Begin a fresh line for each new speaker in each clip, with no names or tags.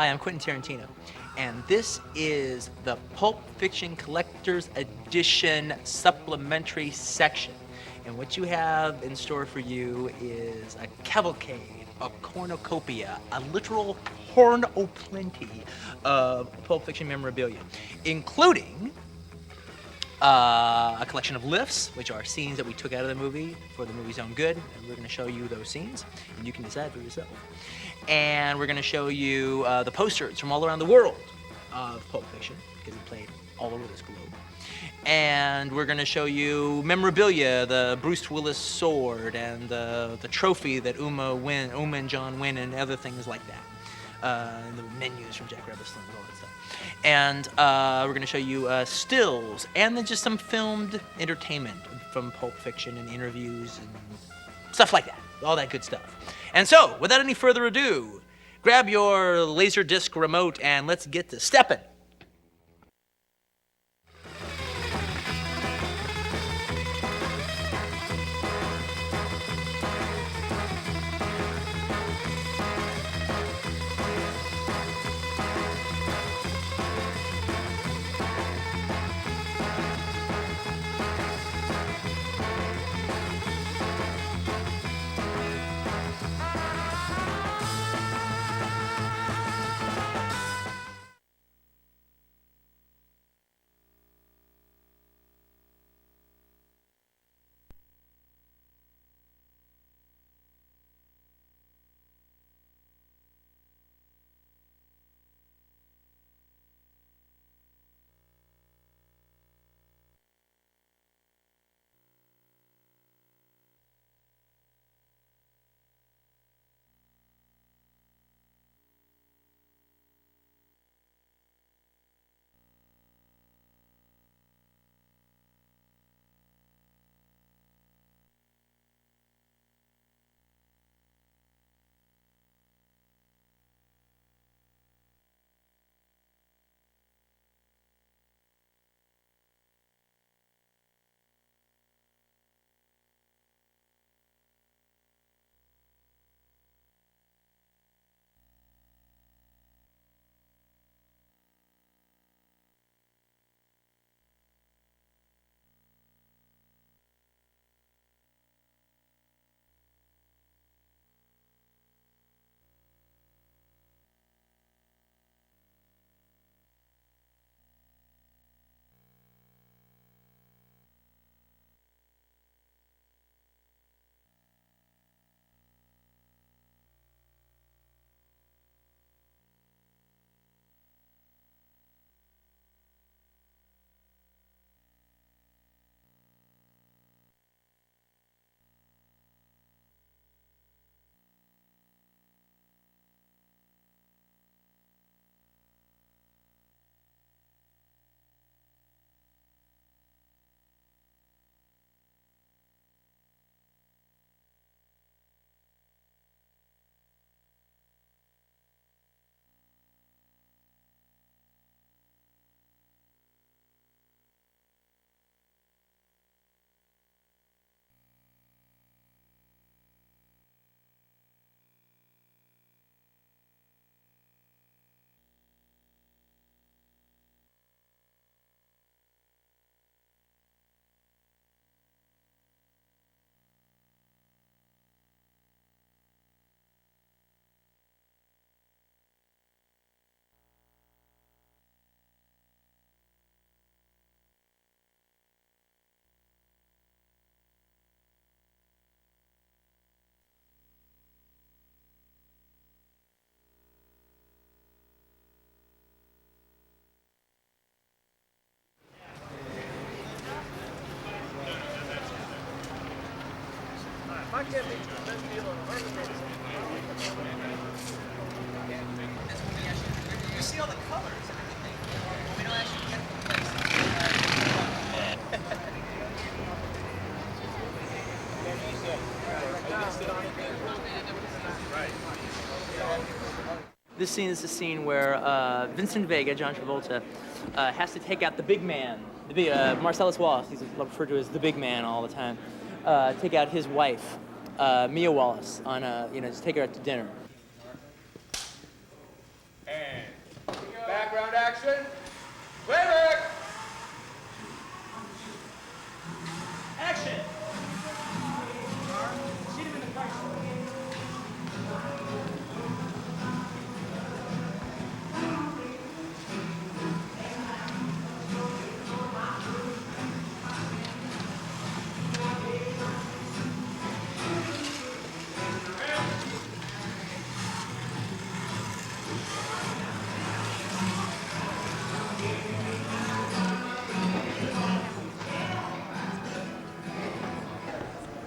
Hi, I'm Quentin Tarantino, and this is the Pulp Fiction Collector's Edition supplementary section. And what you have in store for you is a cavalcade, a cornucopia, a literal horn o'plenty of Pulp Fiction memorabilia, including a collection of lifts, which are scenes that we took out of the movie for the movie's own good, and we're going to show you those scenes, and you can decide for yourself. And we're going to show you the posters from all around the world of Pulp Fiction, because it played all over this globe. And we're going to show you memorabilia, the Bruce Willis sword, and the trophy that Uma and John win, and other things like that. And the menus from Jack Rabbit Slim and all that stuff. And we're going to show you stills, and then just some filmed entertainment from Pulp Fiction and interviews and stuff like that. All that good stuff. And so, without any further ado, grab your Laserdisc remote and let's get to stepping. You see all the colors and everything. We don't actually get the place. This scene is the scene where Vincent Vega, John Travolta, has to take out the big man, Marcellus Wallace. He's referred to as the big man all the time. Take out his wife, Mia Wallace, on just take her out to dinner.
And Sound action. Playback.
Action!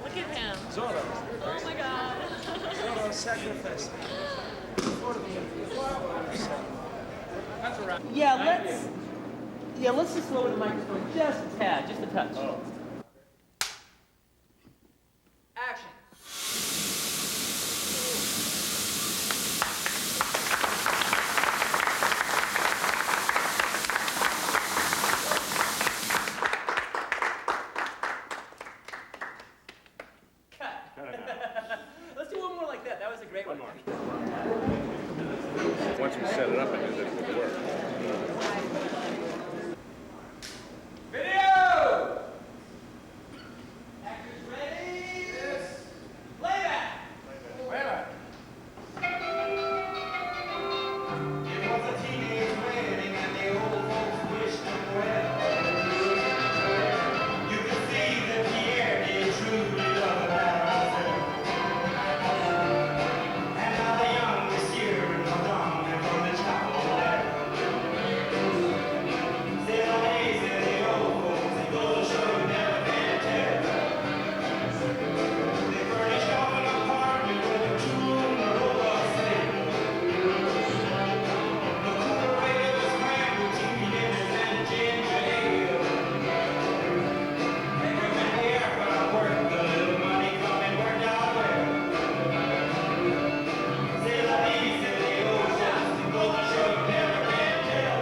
Look at him.
Zorro.
Oh my god.
Zorro sacrifice.
Yeah, let's just lower the microphone just a tad, just a touch.
Oh.
Action. Let's do one more like that. That was a great one.
Once we set it up, I knew that it would work.
Video!
Actors ready? Yes. Playback.
Playback.
It was a teenage wedding and the old folks wished them well. You could see that Pierre did truly love the mademoiselle. And now the young monsieur and madame have from the chapel there. C'est la vie, c'est the old folks, it goes to show you never can tell. They furnished off an apartment with a two-room robot sleep. The cooperative was crammed with TV dinners and ginger ale. And when the air got work, the little money come and worked out well. C'est la vie, c'est the old folks, it goes to show you never can tell.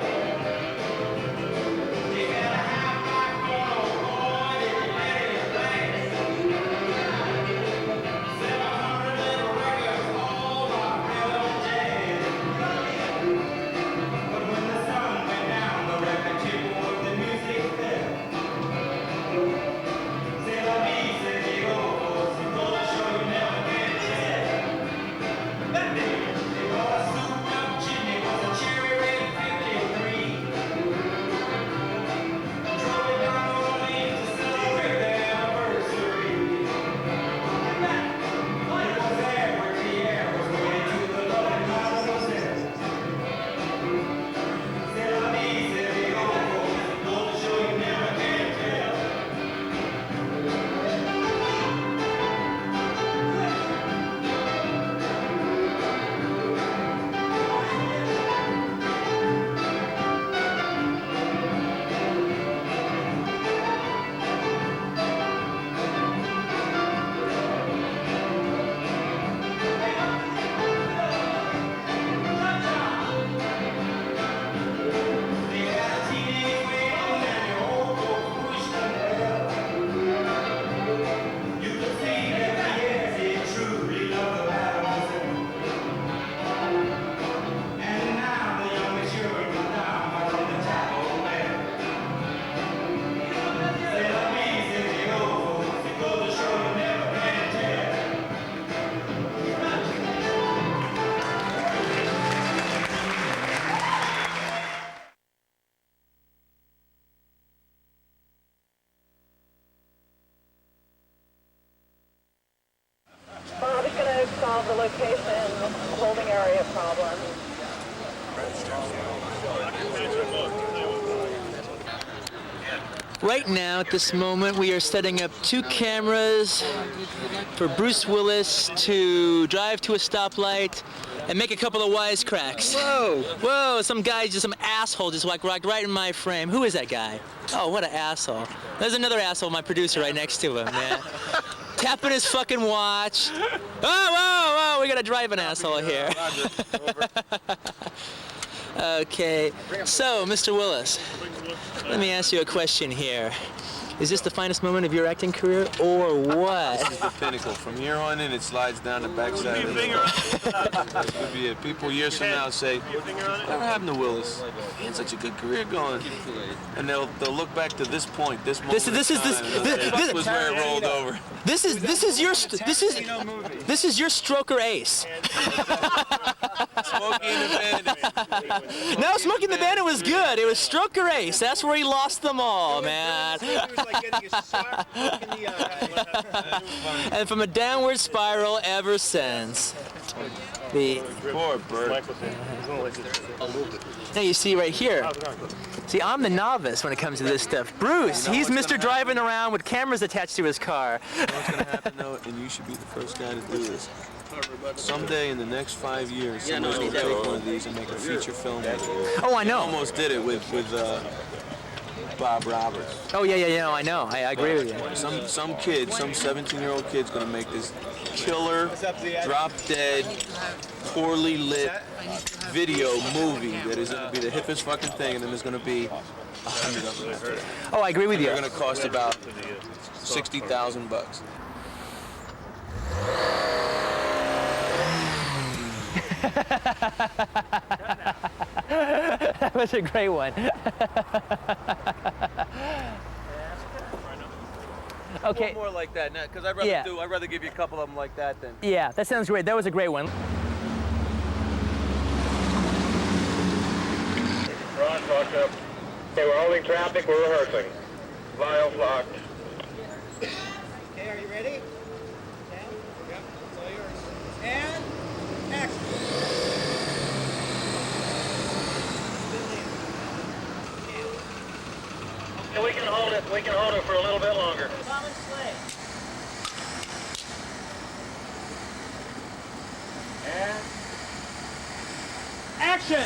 They had a half-black phono boy, they could let it play. 700 little records, all rock, rhythm, and jazz. But when the sun went down, the record table of the music fell. C'est la vie, c'est the old folks, it goes to show you never can tell. They bought a souped-up chimney with a cherry red 53. Drove it down Orleans to celebrate their anniversary. It was there where Pierre was waiting to the lovely mademoiselle. C'est la vie, c'est the old folks, it goes to show you never can tell. They had a teenage wedding and the old folks wished them well. You could see that Pierre did truly love the mademoiselle. And now the young monsieur and madame are in the chapel there. C'est la vie, c'est the old folks, it goes to show you never can tell.
Bob is going to solve the location holding area problem.
Right now, at this moment, we are setting up 2 cameras for Bruce Willis to drive to a stoplight and make a couple of wisecracks.
Whoa!
Whoa, some guy, just some asshole just walked right in my frame. Who is that guy? Oh, what an asshole. There's another asshole, my producer, right next to him, man. Tapping his fucking watch. Oh, whoa, we got a driving asshole here. Okay, so, Mr. Willis, let me ask you a question here. Is this the finest moment of your acting career, or what?
This is the pinnacle. From here on in, it slides down the backside of it. Could be it. People years from now say, "Whatever happened to Willis? He had such a good career going." And they'll look back to this point, this moment. This was where it rolled over.
This is your Stroker Ace.
Smokey and the Bandit.
No, Smokey and the Bandit was good. It was Stroker Ace. That's where he lost them all, man. And from a downward spiral ever since.
Poor Bert.
Now you see right here. See, I'm the novice when it comes to this stuff. Bruce, he's Mr. Driving around with cameras attached to his car.
You know what's going to happen, though? And you should be the first guy to do this. Someday in the next 5 years, somebody's going to take one of these and make a feature film with it.
Oh, I know.
Almost did it with Bob Roberts.
Oh, yeah, I know. I agree with you.
Some kid, some 17-year-old kid's going to make this killer, drop-dead, poorly lit video movie that is going to be the hippest fucking thing, and then there's going to be 100 of them after that.
Oh, I agree with you.
They're going to cost about $60,000.
That was a great one. Okay.
More like that, because I'd rather give you a couple of them like that than.
Yeah, that sounds great. That was a great one.
Ron, locked up. Okay, we're holding traffic, we're rehearsing. Vials locked.
Okay, are you ready? Yeah? Yep, it's all yours. And action.
Yeah, we can hold it for a little bit longer.
Common sleigh.
And
Action!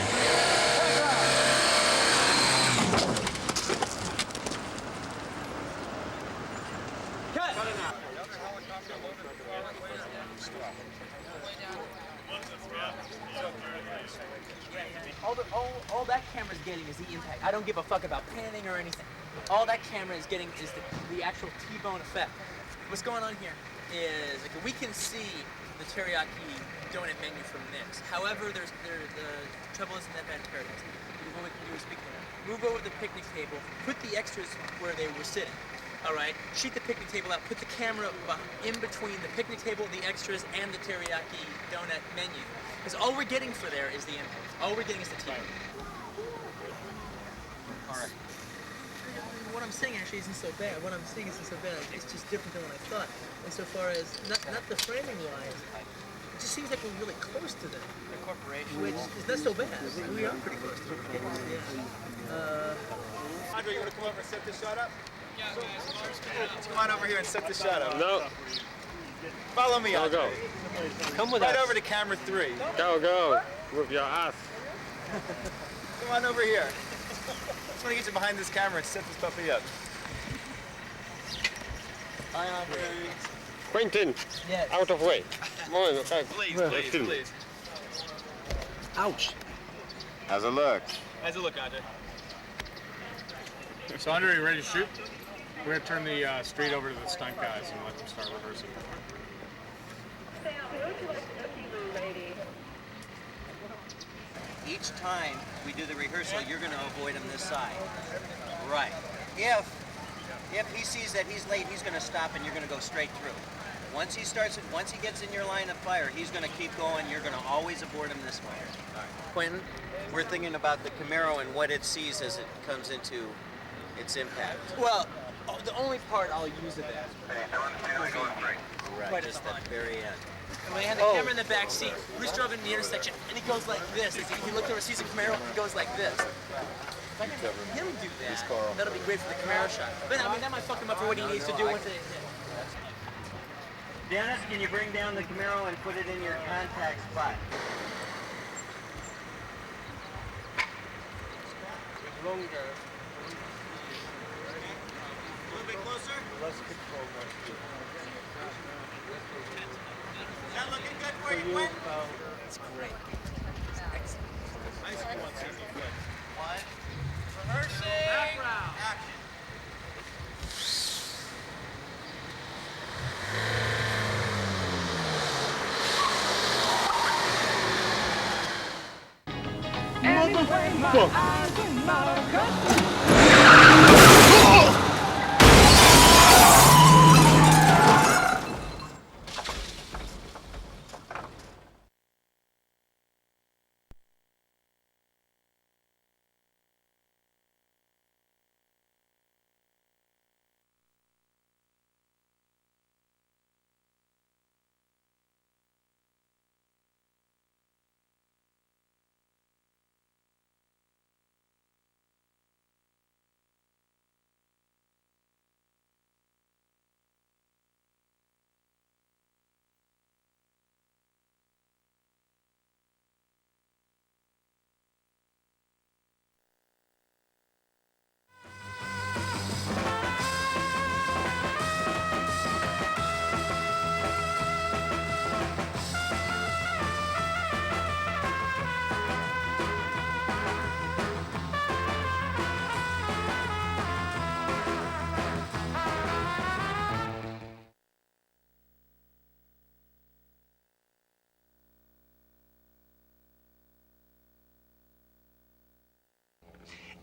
All that camera's getting is the impact. I don't give a fuck about panning or anything. All that camera is getting is the actual T-bone effect. What's going on here is like we can see the teriyaki donut menu from this. However, the trouble isn't that bad in Paradise. What we can do is we can move over the picnic table, put the extras where they were sitting. All right, shoot the picnic table out, put the camera in between the picnic table, the extras, and the teriyaki donut menu. Because all we're getting for there is the impact. All we're getting is the TV. All right. What I'm saying actually isn't so bad. It's just different than what I thought. Insofar as, not the framing wise, it just seems like we're really close to them. The corporation. Which is not so bad. We are pretty close to them. Yeah.
Andre, you want to come over and set this shot up? Yeah, let's come on over here and set this shot up.
no,
Follow me, Andre.
go.
Come with
Right
us.
over to camera 3.
Go. With your ass.
Come on over here. Just want to get you behind this camera and set this puppy up. Hi, Andre.
Quentin,
Yes.
out of way. Come on, okay.
Please.
Ouch.
How's it look?
How's it look, Andre?
So, Andre, you ready to shoot? We're going to turn the street over to the stunt guys and let them start rehearsing.
Sam, who would you like to see, lady?
Each time we do the rehearsal, you're going to avoid him this side. Right. If he sees that he's late, he's going to stop and you're going to go straight through. Once he gets in your line of fire, he's going to keep going. You're going to always abort him this way. Quentin, we're thinking about the Camaro and what it sees as it comes into its impact.
Well, the only part I'll use of that
Right, just at the very end.
when they had the camera in the back seat, Bruce drove in the intersection, and he goes like this. As he looked over, sees a Camaro, he goes like this. If I can have him do that, that'll be great for the Camaro shot. But I mean, that might fuck him up for what he needs to do once it hits.
Dennis, can you bring down the Camaro and put it in your contact spot?
Longer. A little bit closer. Less control. Is that looking good for you, Quentin?
It's great.
Nice one, Sammy.
One.
Rehearsing. Background. Action.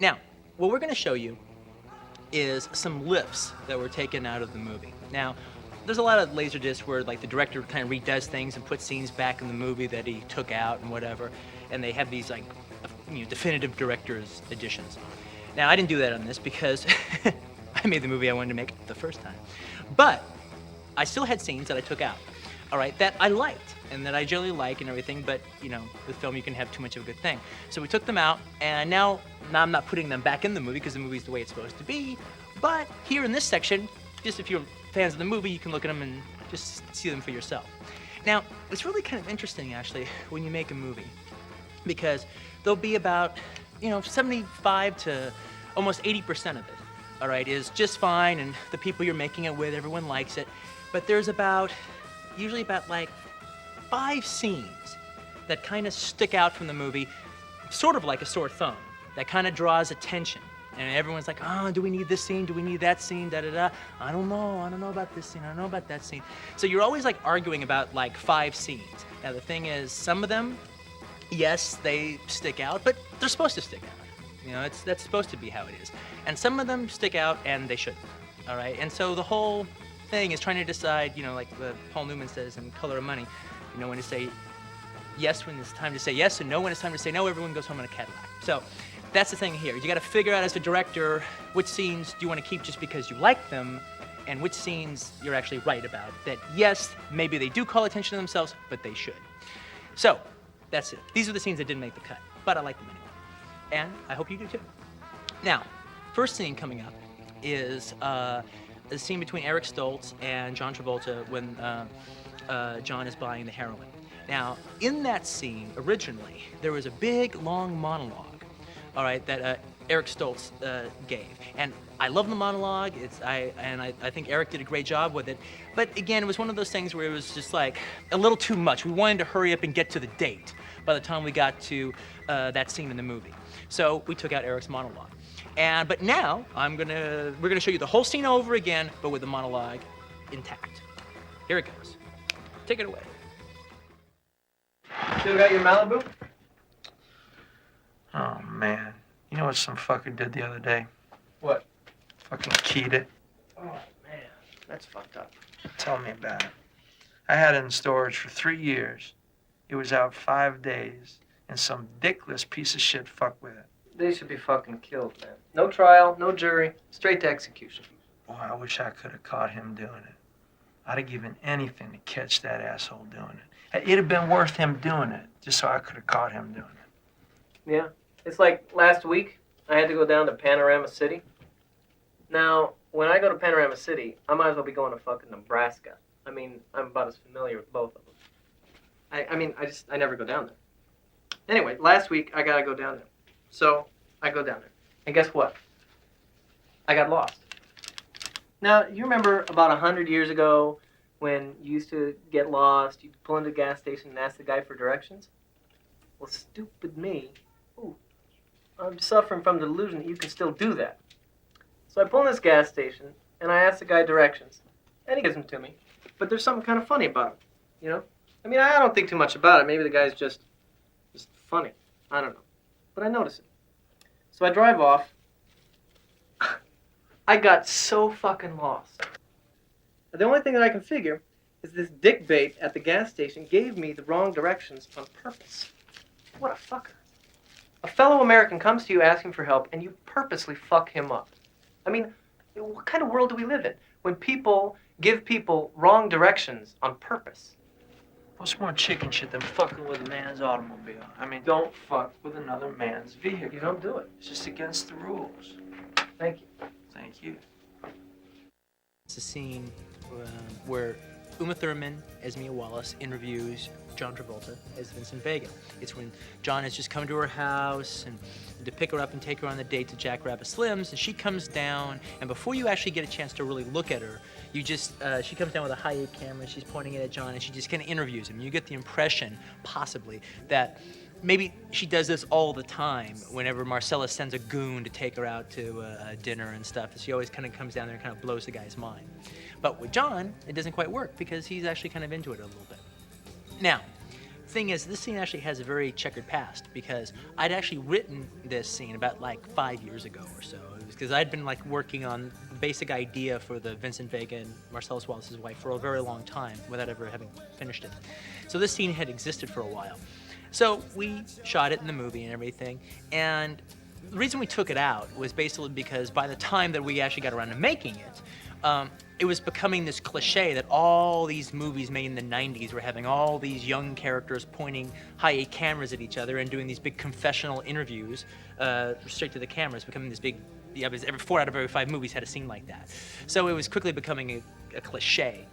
Now, what we're going to show you is some lifts that were taken out of the movie. Now, there's a lot of Laserdisc where like the director kind of redoes things and puts scenes back in the movie that he took out and whatever, and they have these like definitive director's editions. Now, I didn't do that on this because I made the movie I wanted to make the first time. But I still had scenes that I took out, all right, that I liked and that I generally like and everything, but, with film you can have too much of a good thing. So we took them out, and now I'm not putting them back in the movie because the movie's the way it's supposed to be, but here in this section, just if you're fans of the movie, you can look at them and just see them for yourself. Now, it's really kind of interesting, actually, when you make a movie, because there'll be about, 75 to almost 80% of it, all right, is just fine, and the people you're making it with, everyone likes it, but there's usually about like 5 scenes that kind of stick out from the movie, sort of like a sore thumb, that kind of draws attention. And everyone's like, oh, do we need this scene? Do we need that scene? Da-da-da. I don't know about this scene. I don't know about that scene. So you're always like arguing about like 5 scenes. Now the thing is, some of them, yes, they stick out, but they're supposed to stick out. That's supposed to be how it is. And some of them stick out and they shouldn't, all right? And so the whole thing is trying to decide, like Paul Newman says in Color of Money, when to say yes when it's time to say yes and no when it's time to say no. Everyone goes home in a Cadillac. So that's the thing here. You got to figure out as a director which scenes do you want to keep just because you like them and which scenes you're actually right about. That yes, maybe they do call attention to themselves, but they should. So that's it. These are the scenes that didn't make the cut, but I like them anyway. And I hope you do too. Now, first scene coming up is the scene between Eric Stoltz and John Travolta when John is buying the heroin. Now, in that scene, originally, there was a big, long monologue, all right, that Eric Stoltz gave. And I love the monologue. I think Eric did a great job with it. But again, it was one of those things where it was just like a little too much. We wanted to hurry up and get to the date by the time we got to that scene in the movie. So we took out Eric's monologue. But now we're gonna show you the whole scene over again, but with the monologue intact. Here it goes. Take it away.
Still got your Malibu?
Oh, man. You know what some fucker did the other day?
What?
Fucking keyed it.
Oh, man. That's fucked up.
Tell me about it. I had it in storage for 3 years. It was out 5 days, and some dickless piece of shit fucked with it.
They should be fucking killed, man. No trial, no jury, straight to execution.
Boy, I wish I could have caught him doing it. I'd have given anything to catch that asshole doing it. It'd have been worth him doing it, just so I could have caught him doing it.
Yeah. It's like last week, I had to go down to Panorama City. Now, when I go to Panorama City, I might as well be going to fucking Nebraska. I mean, I'm about as familiar with both of them. I never go down there. Anyway, last week, I gotta go down there. So, I go down there. And guess what? I got lost. Now, you remember about 100 years ago when you used to get lost, you'd pull into a gas station and ask the guy for directions? Well, stupid me. Ooh, I'm suffering from the delusion that you can still do that. So I pull in this gas station, and I ask the guy directions, and he gives them to me. But there's something kind of funny about it, I mean, I don't think too much about it. Maybe the guy's just funny. I don't know. but I notice it. So I drive off. I got so fucking lost. The only thing that I can figure is this dick bait at the gas station gave me the wrong directions on purpose. What a fucker. A fellow American comes to you asking for help, and you purposely fuck him up. I mean, what kind of world do we live in when people give people wrong directions on purpose?
What's more chicken shit than fucking with a man's automobile? I mean, don't fuck with another man's vehicle.
You don't do it.
It's just against the rules.
Thank you.
Thank you.
It's a scene where Uma Thurman as Mia Wallace interviews John Travolta as Vincent Vega. It's when John has just come to her house and to pick her up and take her on the date to Jackrabbit Slim's, and she comes down, and before you actually get a chance to really look at her, you just, she comes down with a high-8 camera, she's pointing it at John, and she just kind of interviews him. You get the impression, possibly, that maybe she does this all the time whenever Marcella sends a goon to take her out to dinner and stuff. She always kind of comes down there and kind of blows the guy's mind. But with John, it doesn't quite work because he's actually kind of into it a little bit. Now, the thing is, this scene actually has a very checkered past because I'd actually written this scene about like 5 years ago or so. It was because I'd been like working on the basic idea for the Vincent Vega and Marcellus Wallace's wife for a very long time without ever having finished it. So this scene had existed for a while. So we shot it in the movie and everything, and the reason we took it out was basically because by the time that we actually got around to making it was becoming this cliche that all these movies made in the 90s were having all these young characters pointing high-8 cameras at each other and doing these big confessional interviews straight to the cameras, becoming this big, every 4 out of every 5 movies had a scene like that. So it was quickly becoming a cliche.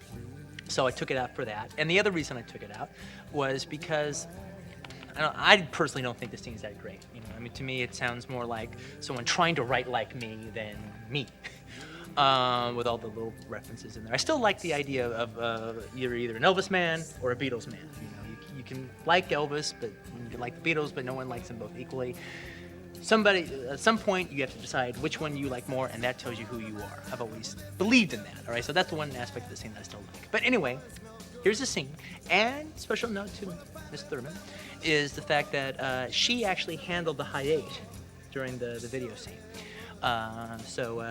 So I took it out for that. And the other reason I took it out was because I personally don't think the scene's that great. You know, I mean, to me, it sounds more like someone trying to write like me than me, with all the little references in there. I still like the idea of you're either an Elvis man or a Beatles man. You know, you can like Elvis, but you can like the Beatles, but no one likes them both equally. At some point, you have to decide which one you like more, and that tells you who you are. I've always believed in that. All right, so that's the one aspect of the scene that I still like. But anyway, here's the scene, and special note to Miss Thurman is the fact that she actually handled the high-8 during the video scene. So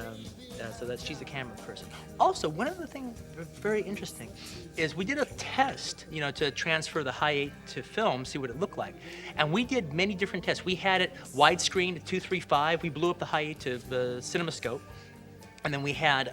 that she's a camera person. Also, one other thing very interesting is we did a test, you know, to transfer the high-8 to film, see what it looked like. And we did many different tests. We had it widescreen at 235. We blew up the high-8 to the CinemaScope. And then we had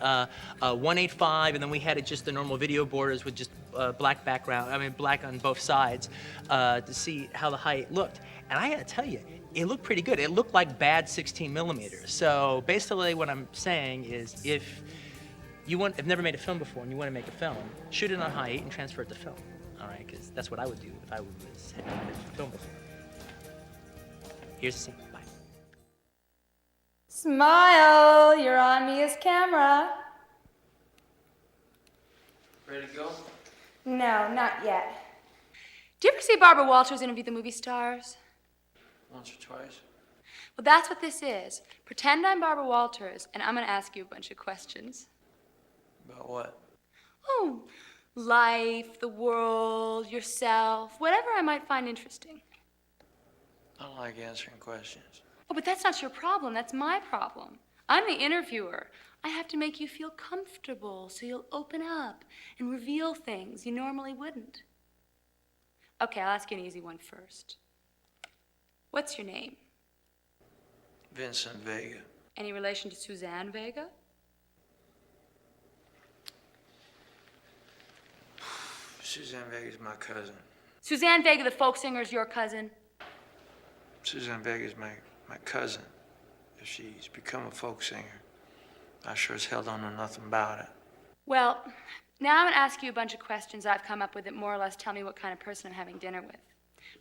185, and then we had it just the normal video borders with just black background, black on both sides, to see how the high-8 looked. And I gotta tell you, it looked pretty good. It looked like bad 16 millimeters. So basically what I'm saying is if you have never made a film before and you want to make a film, shoot it on high-8 and transfer it to film. All right, because that's what I would do if I had never made a film before. Here's the scene. Bye.
Smile, you're on Mia's camera.
Ready to go?
No, not yet. Do you ever see Barbara Walters interview the movie stars?
Once or twice.
Well, that's what this is. Pretend I'm Barbara Walters, and I'm going to ask you a bunch of questions.
About what?
Oh, life, the world, yourself, whatever I might find interesting.
I don't like answering questions.
Oh, but that's not your problem. That's my problem. I'm the interviewer. I have to make you feel comfortable so you'll open up and reveal things you normally wouldn't. Okay, I'll ask you an easy one first. What's your name?
Vincent Vega.
Any relation to Suzanne Vega?
Suzanne Vega's my cousin.
Suzanne Vega, the folk singer, is your cousin?
Suzanne Vega's my cousin. If she's become a folk singer, I sure as hell don't know nothing about it.
Well, now I'm going to ask you a bunch of questions I've come up with that more or less tell me what kind of person I'm having dinner with.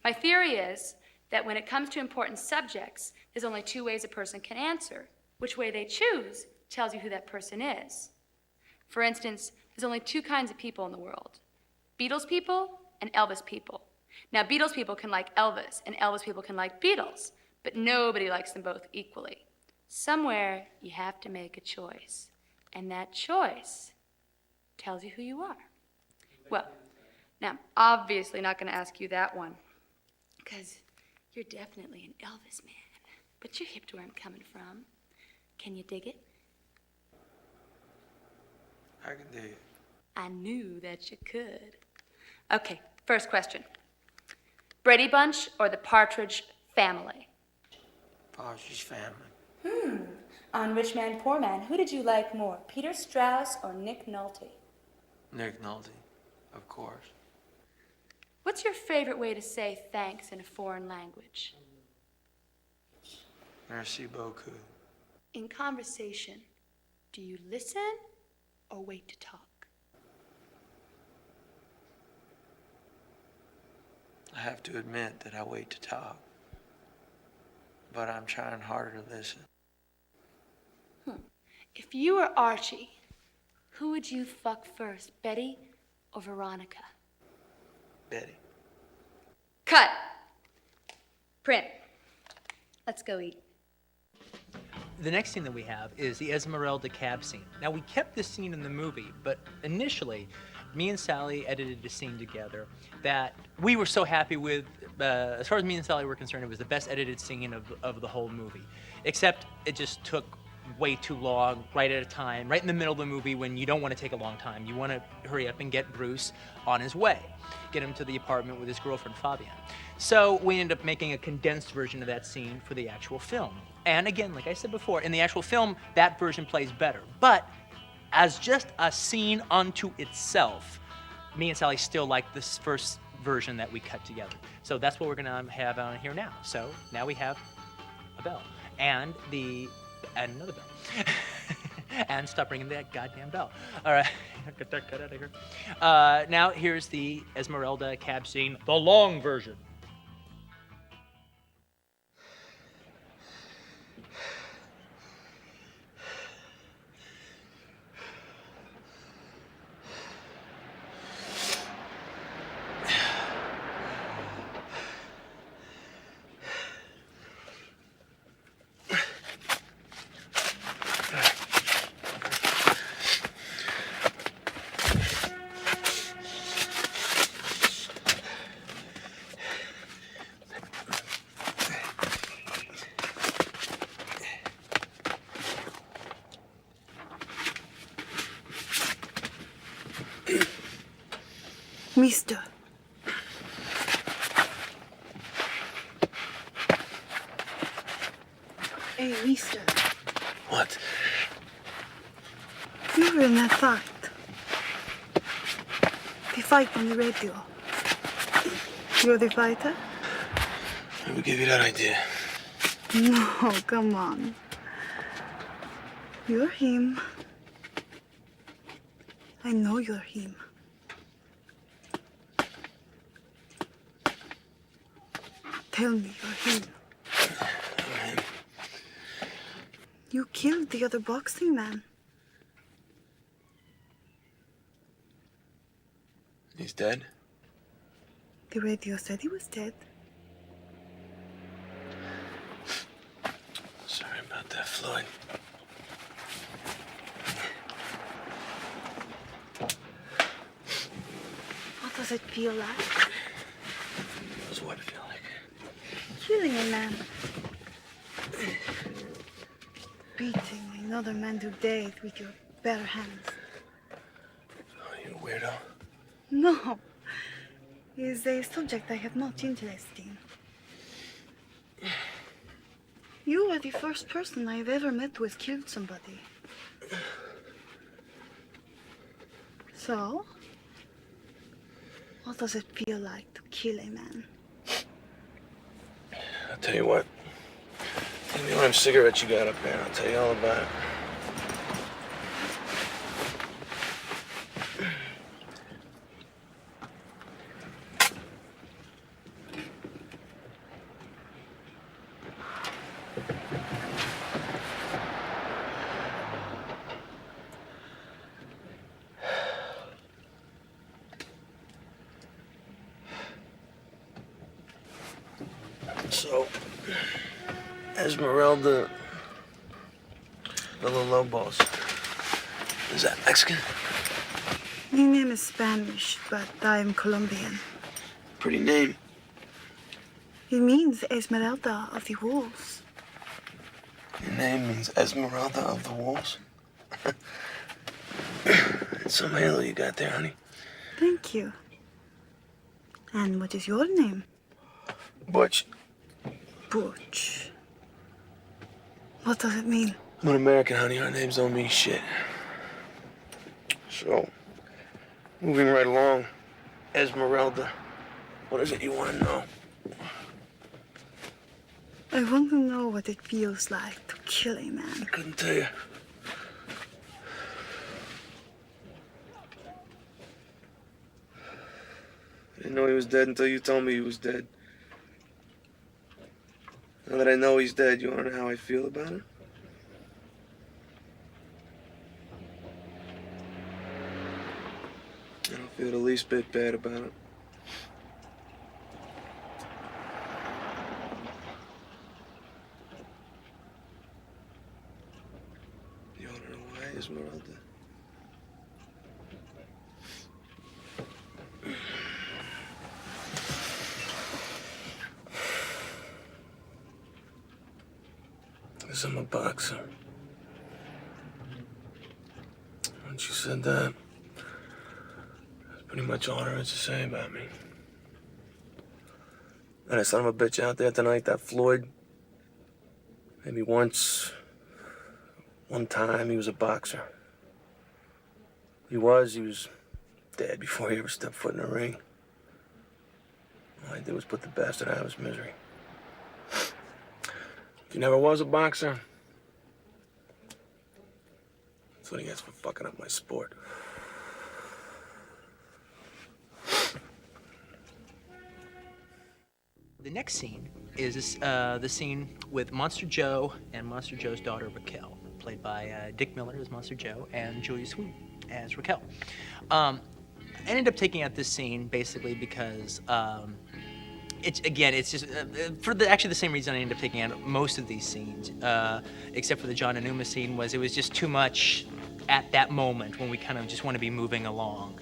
My theory is that when it comes to important subjects, there's only 2 ways a person can answer. Which way they choose tells you who that person is. For instance, there's only 2 kinds of people in the world. Beatles people and Elvis people. Now, Beatles people can like Elvis, and Elvis people can like Beatles, but nobody likes them both equally. Somewhere, you have to make a choice, and that choice tells you who you are. Well, now, I'm obviously not going to ask you that one, because you're definitely an Elvis man. but you're hip to where I'm coming from. Can you dig it?
I can dig it.
I knew that you could. Okay, first question. Brady Bunch or the Partridge Family?
Partridge Family.
On Rich Man, Poor Man, who did you like more, Peter Strauss or Nick Nolte?
Nick Nolte, of course.
What's your favorite way to say thanks in a foreign language?
Merci beaucoup.
In conversation, do you listen or wait to talk?
I have to admit that I wait to talk, but I'm trying harder to listen.
If you were Archie, who would you fuck first, Betty or Veronica?
Betty.
Cut. Print. Let's go eat.
The next scene that we have is the Esmeralda cab scene. Now, we kept this scene in the movie, but initially, me and Sally edited a scene together that we were so happy with. As far as me and Sally were concerned, it was the best edited scene of the whole movie. Except it just took way too long, right at a time, right in the middle of the movie when you don't want to take a long time. You want to hurry up and get Bruce on his way, get him to the apartment with his girlfriend, Fabienne. So we ended up making a condensed version of that scene for the actual film. And again, like I said before, in the actual film, that version plays better. But as just a scene unto itself, me and Sally still like this first version that we cut together. So that's what we're gonna have on here now. So now we have a bell and another bell. And stop ringing that goddamn bell. All right, get that cut out of here. Now here's the Esmeralda cab scene, the long version.
Mister. Hey, mister.
What?
You were in that fight. The fight on the radio. You're the fighter?
Who gave you that idea?
No, come on. You're him. I know you're him. Tell me you're him. You killed the other boxing man.
He's dead?
The radio said he was dead.
Sorry about that, Floyd.
What does it feel like?
What's what feel like?
Killing a man. Beating another man to death with your bare hands.
Oh, you weirdo.
No. Is a subject I have much interest in. You are the first person I've ever met who has killed somebody. So, what does it feel like to kill a man?
I'll tell you what. Give me one of them cigarettes you got up there. I'll tell you all about it. So, Esmeralda Villalobos. Is that Mexican?
My name is Spanish, but I'm Colombian.
Pretty name.
It means Esmeralda of the Wolves.
Your name means Esmeralda of the Wolves. It's some halo you got there, honey.
Thank you. And what is your name?
Butch.
Butch. What does it mean?
I'm an American, honey. Our names don't mean shit. So, moving right along, Esmeralda, what is it you want to know?
I want to know what it feels like to kill a man.
I couldn't tell you. I didn't know he was dead until you told me he was dead. Now that I know he's dead, you want to know how I feel about him? I don't feel the least bit bad about it. You want to know why, Esmeralda? Because I'm a boxer. Once you said that, that's pretty much all there is to say about me. And that son of a bitch out there tonight, that Floyd, maybe one time he was a boxer. He was dead before he ever stepped foot in the ring. All I did was put the bastard out of his misery. If he never was a boxer, that's what he gets for fucking up my sport.
The next scene is the scene with Monster Joe and Monster Joe's daughter Raquel, played by Dick Miller as Monster Joe and Julia Sweeney as Raquel. I ended up taking out this scene basically because it's just for actually the same reason I ended up taking out most of these scenes, except for the John and Uma scene. It was just too much at that moment when we kind of just want to be moving along.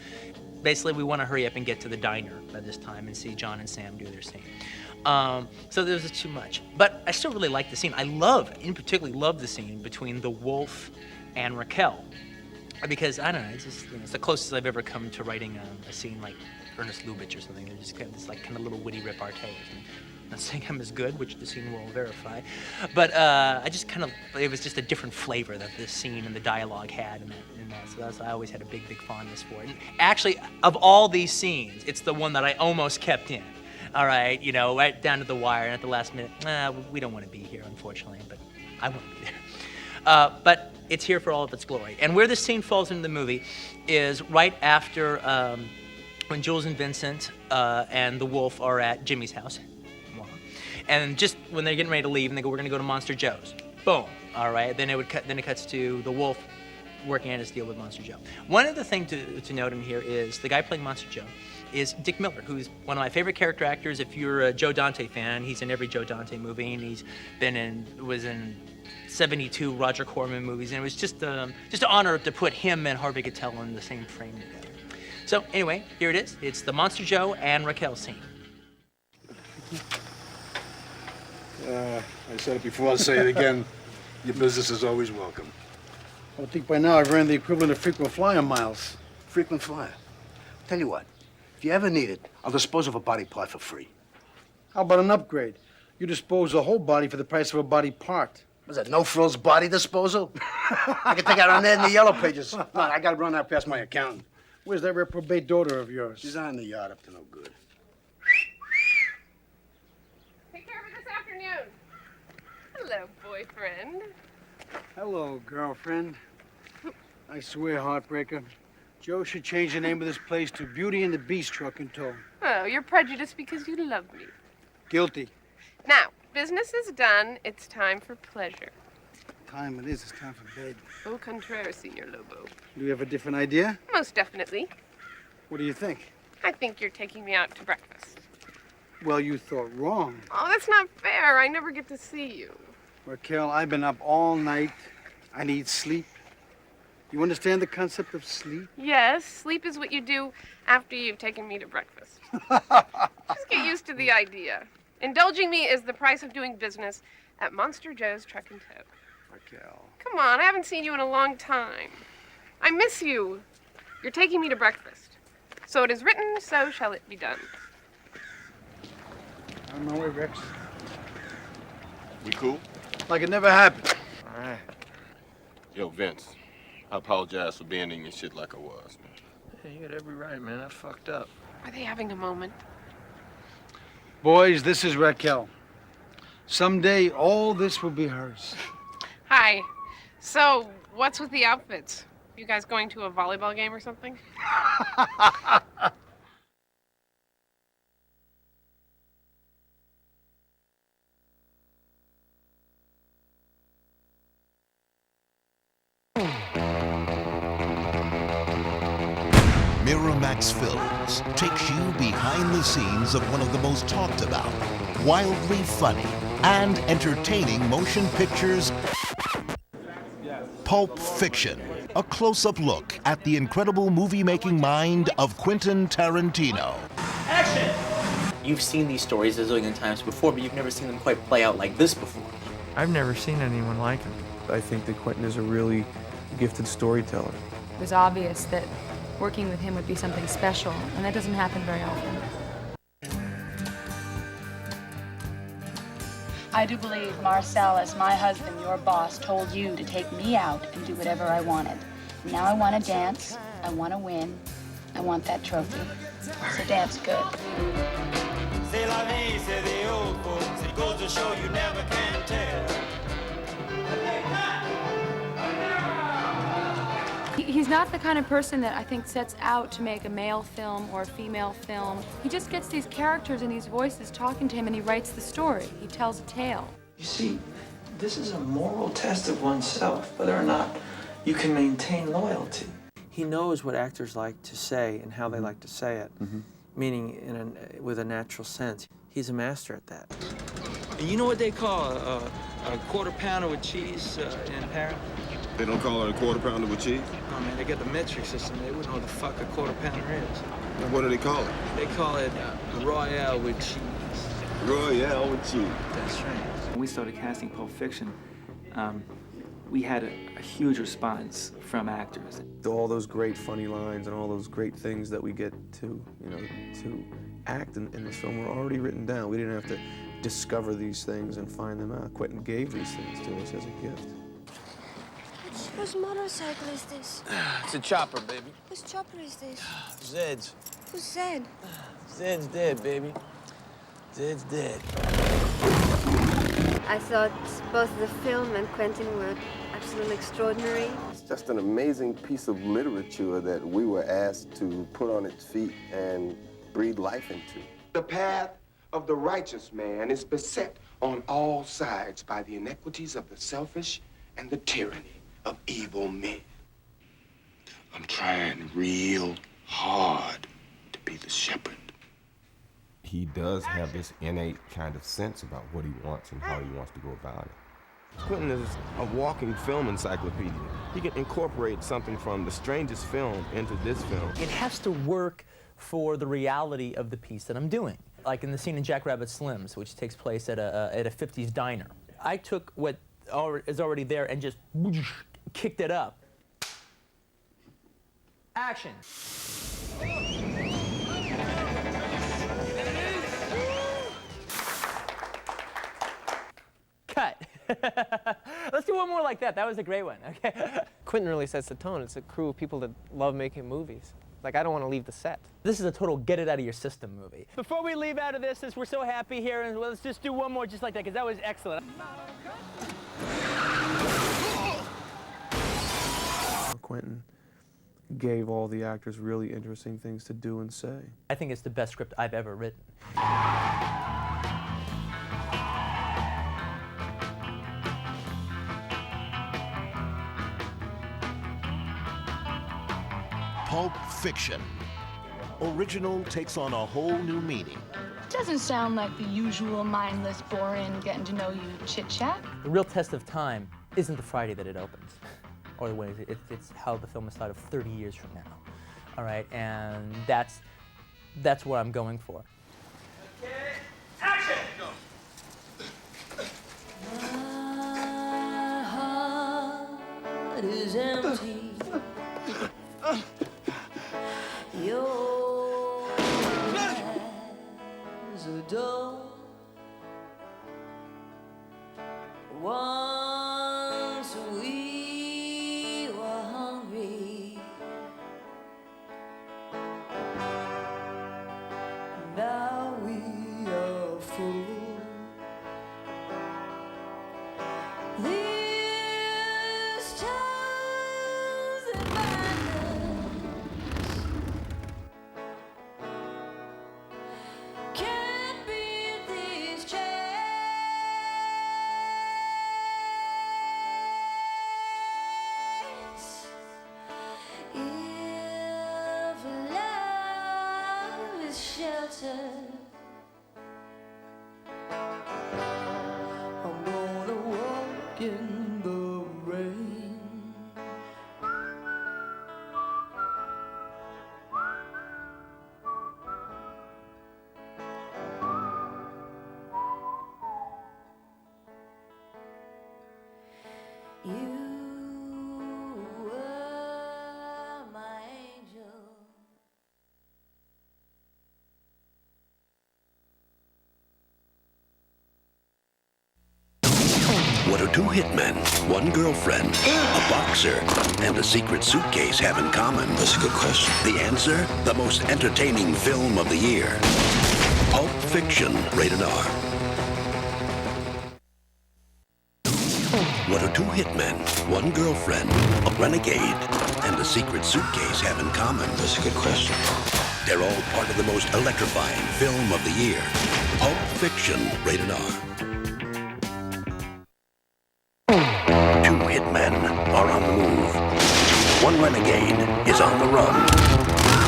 Basically, we want to hurry up and get to the diner by this time and see John and Sam do their scene. So there was too much. But I still really like the scene. Particularly love the scene between the Wolf and Raquel. Because, I don't know, it's the closest I've ever come to writing a scene like Ernest Lubitsch or something. They're just kind of this kind of little witty repartee. I'm not saying I'm as good, which the scene will verify. But it was just a different flavor that this scene and the dialogue had in that. So I always had a big fondness for it. And actually, of all these scenes, it's the one that I almost kept in. All right, right down to the wire, and at the last minute, we don't want to be here, unfortunately, but I want to be there. But it's here for all of its glory. And where this scene falls into the movie is right after when Jules and Vincent and the Wolf are at Jimmy's house. And just when they're getting ready to leave, and they go, "We're going to go to Monster Joe's." Boom. All right. Then it cuts to the Wolf working out his deal with Monster Joe. One other thing to note in here is the guy playing Monster Joe is Dick Miller, who's one of my favorite character actors. If you're a Joe Dante fan, he's in every Joe Dante movie, and he's was in 72 Roger Corman movies, and it was just an honor to put him and Harvey Keitel in the same frame together. So anyway, here it is. It's the Monster Joe and Raquel scene.
I said it before, I'll say it again. Your business is always welcome.
I think by now I've earned the equivalent of frequent flyer miles.
Frequent flyer. Tell you what, if you ever need it, I'll dispose of a body part for free.
How about an upgrade? You dispose the whole body for the price of a body part.
Was that no-frills body disposal? I can take out on that in the yellow pages. No, I gotta run that past my accountant.
Where's that reprobate daughter of yours?
She's on the yard up to no good.
Take care of it this afternoon. Hello, boyfriend.
Hello, girlfriend. I swear, heartbreaker, Joe should change the name of this place to Beauty and the Beast Truck and Tow.
Oh, you're prejudiced because you love me.
Guilty.
Now, business is done. It's time for pleasure.
Time it is. It's time for bed.
Au contraire, Senor Lobo.
Do you have a different idea?
Most definitely.
What do you think?
I think you're taking me out to breakfast.
Well, you thought wrong.
Oh, that's not fair. I never get to see you.
Raquel, I've been up all night. I need sleep. You understand the concept of sleep?
Yes, sleep is what you do after you've taken me to breakfast. Just get used to the idea. Indulging me is the price of doing business at Monster Joe's Truck and Tow.
Raquel.
Come on, I haven't seen you in a long time. I miss you. You're taking me to breakfast. So it is written, so shall it be done.
On my way, Rex.
We cool?
Like it never happened.
All right. Yo, Vince, I apologize for being in your shit like I was, man.
Hey, you got every right, man. I fucked up.
Are they having a moment?
Boys, this is Raquel. Someday, all this will be hers.
Hi. So, what's with the outfits? You guys going to a volleyball game or something?
Miramax Films takes you behind the scenes of one of the most talked about, wildly funny, and entertaining motion pictures, Pulp Fiction, a close-up look at the incredible movie-making mind of Quentin Tarantino.
Action! You've seen these stories a zillion times before, but you've never seen them quite play out like this before.
I've never seen anyone like him.
I think that Quentin is a really gifted storyteller.
It was obvious that working with him would be something special, and that doesn't happen very often.
I do believe Marcellus, my husband, your boss, told you to take me out and do whatever I wanted. Now I want to dance, I want to win, I want that trophy. So dance good.
C'est la vie, c'est the old folks. It goes to show you never can tell.
He's not the kind of person that I think sets out to make a male film or a female film. He just gets these characters and these voices talking to him, and he writes the story. He tells a tale.
You see, this is a moral test of oneself, whether or not you can maintain loyalty. He knows what actors like to say and how they like to say it, meaning with a natural sense. He's a master at that. You know what they call a quarter pounder with cheese in Paris?
They don't call it a quarter pounder with cheese?
Oh man, they got the metric system. They wouldn't know what the fuck a quarter pounder is.
What do they call it?
They call it Royale with cheese.
Royale with cheese.
That's right. When we started casting Pulp Fiction, we had a huge response from actors.
All those great funny lines and all those great things that we get to, to act in this film were already written down. We didn't have to discover these things and find them out. Quentin gave these things to us as a gift.
Whose motorcycle is this?
It's a chopper, baby.
Whose chopper is this?
Zed's.
Who's Zed?
Zed's dead, baby. Zed's dead.
I thought both the film and Quentin were absolutely extraordinary.
It's just an amazing piece of literature that we were asked to put on its feet and breathe life into.
The path of the righteous man is beset on all sides by the inequities of the selfish and the tyranny of evil men. I'm trying real hard to be the shepherd.
He does have this innate kind of sense about what he wants and how he wants to go about it. Quentin is a walking film encyclopedia. He can incorporate something from the strangest film into this film.
It has to work for the reality of the piece that I'm doing. Like in the scene in Jackrabbit Slims, which takes place at a 50s diner. I took what is already there and just kicked it up. Action. Cut. Let's do one more like that. That was a great one. Okay.
Quentin really sets the tone. It's a crew of people that love making movies. Like, I don't want to leave the set.
This is a total get it out of your system movie. Before we leave out of this, since we're so happy here, and let's just do one more just like that, because that was excellent.
Quentin gave all the actors really interesting things to do and say.
I think it's the best script I've ever written.
Pulp Fiction. Original takes on a whole new meaning.
Doesn't sound like the usual mindless, boring, getting to know you chit-chat.
The real test of time isn't the Friday that it opens, or the way it's how the film is thought of 30 years from now. All right, and that's what I'm going for.
Okay, action! Go.
heart is empty. Your eyes are dull. Once we were hungry. Now we are full. These chains that bind us can't beat these chains. If love is shelter, I'm gonna walk in the rain. You were my angel.
What do two hitmen, one girlfriend, a boxer, and a secret suitcase have in common? That's a good question. The answer? The most entertaining film of the year. Pulp Fiction, rated R. What do two hitmen, one girlfriend, a renegade, and a secret suitcase have in common? That's a good question. They're all part of the most electrifying film of the year. Pulp Fiction, rated R. Two hitmen are on the move. One renegade is on the run.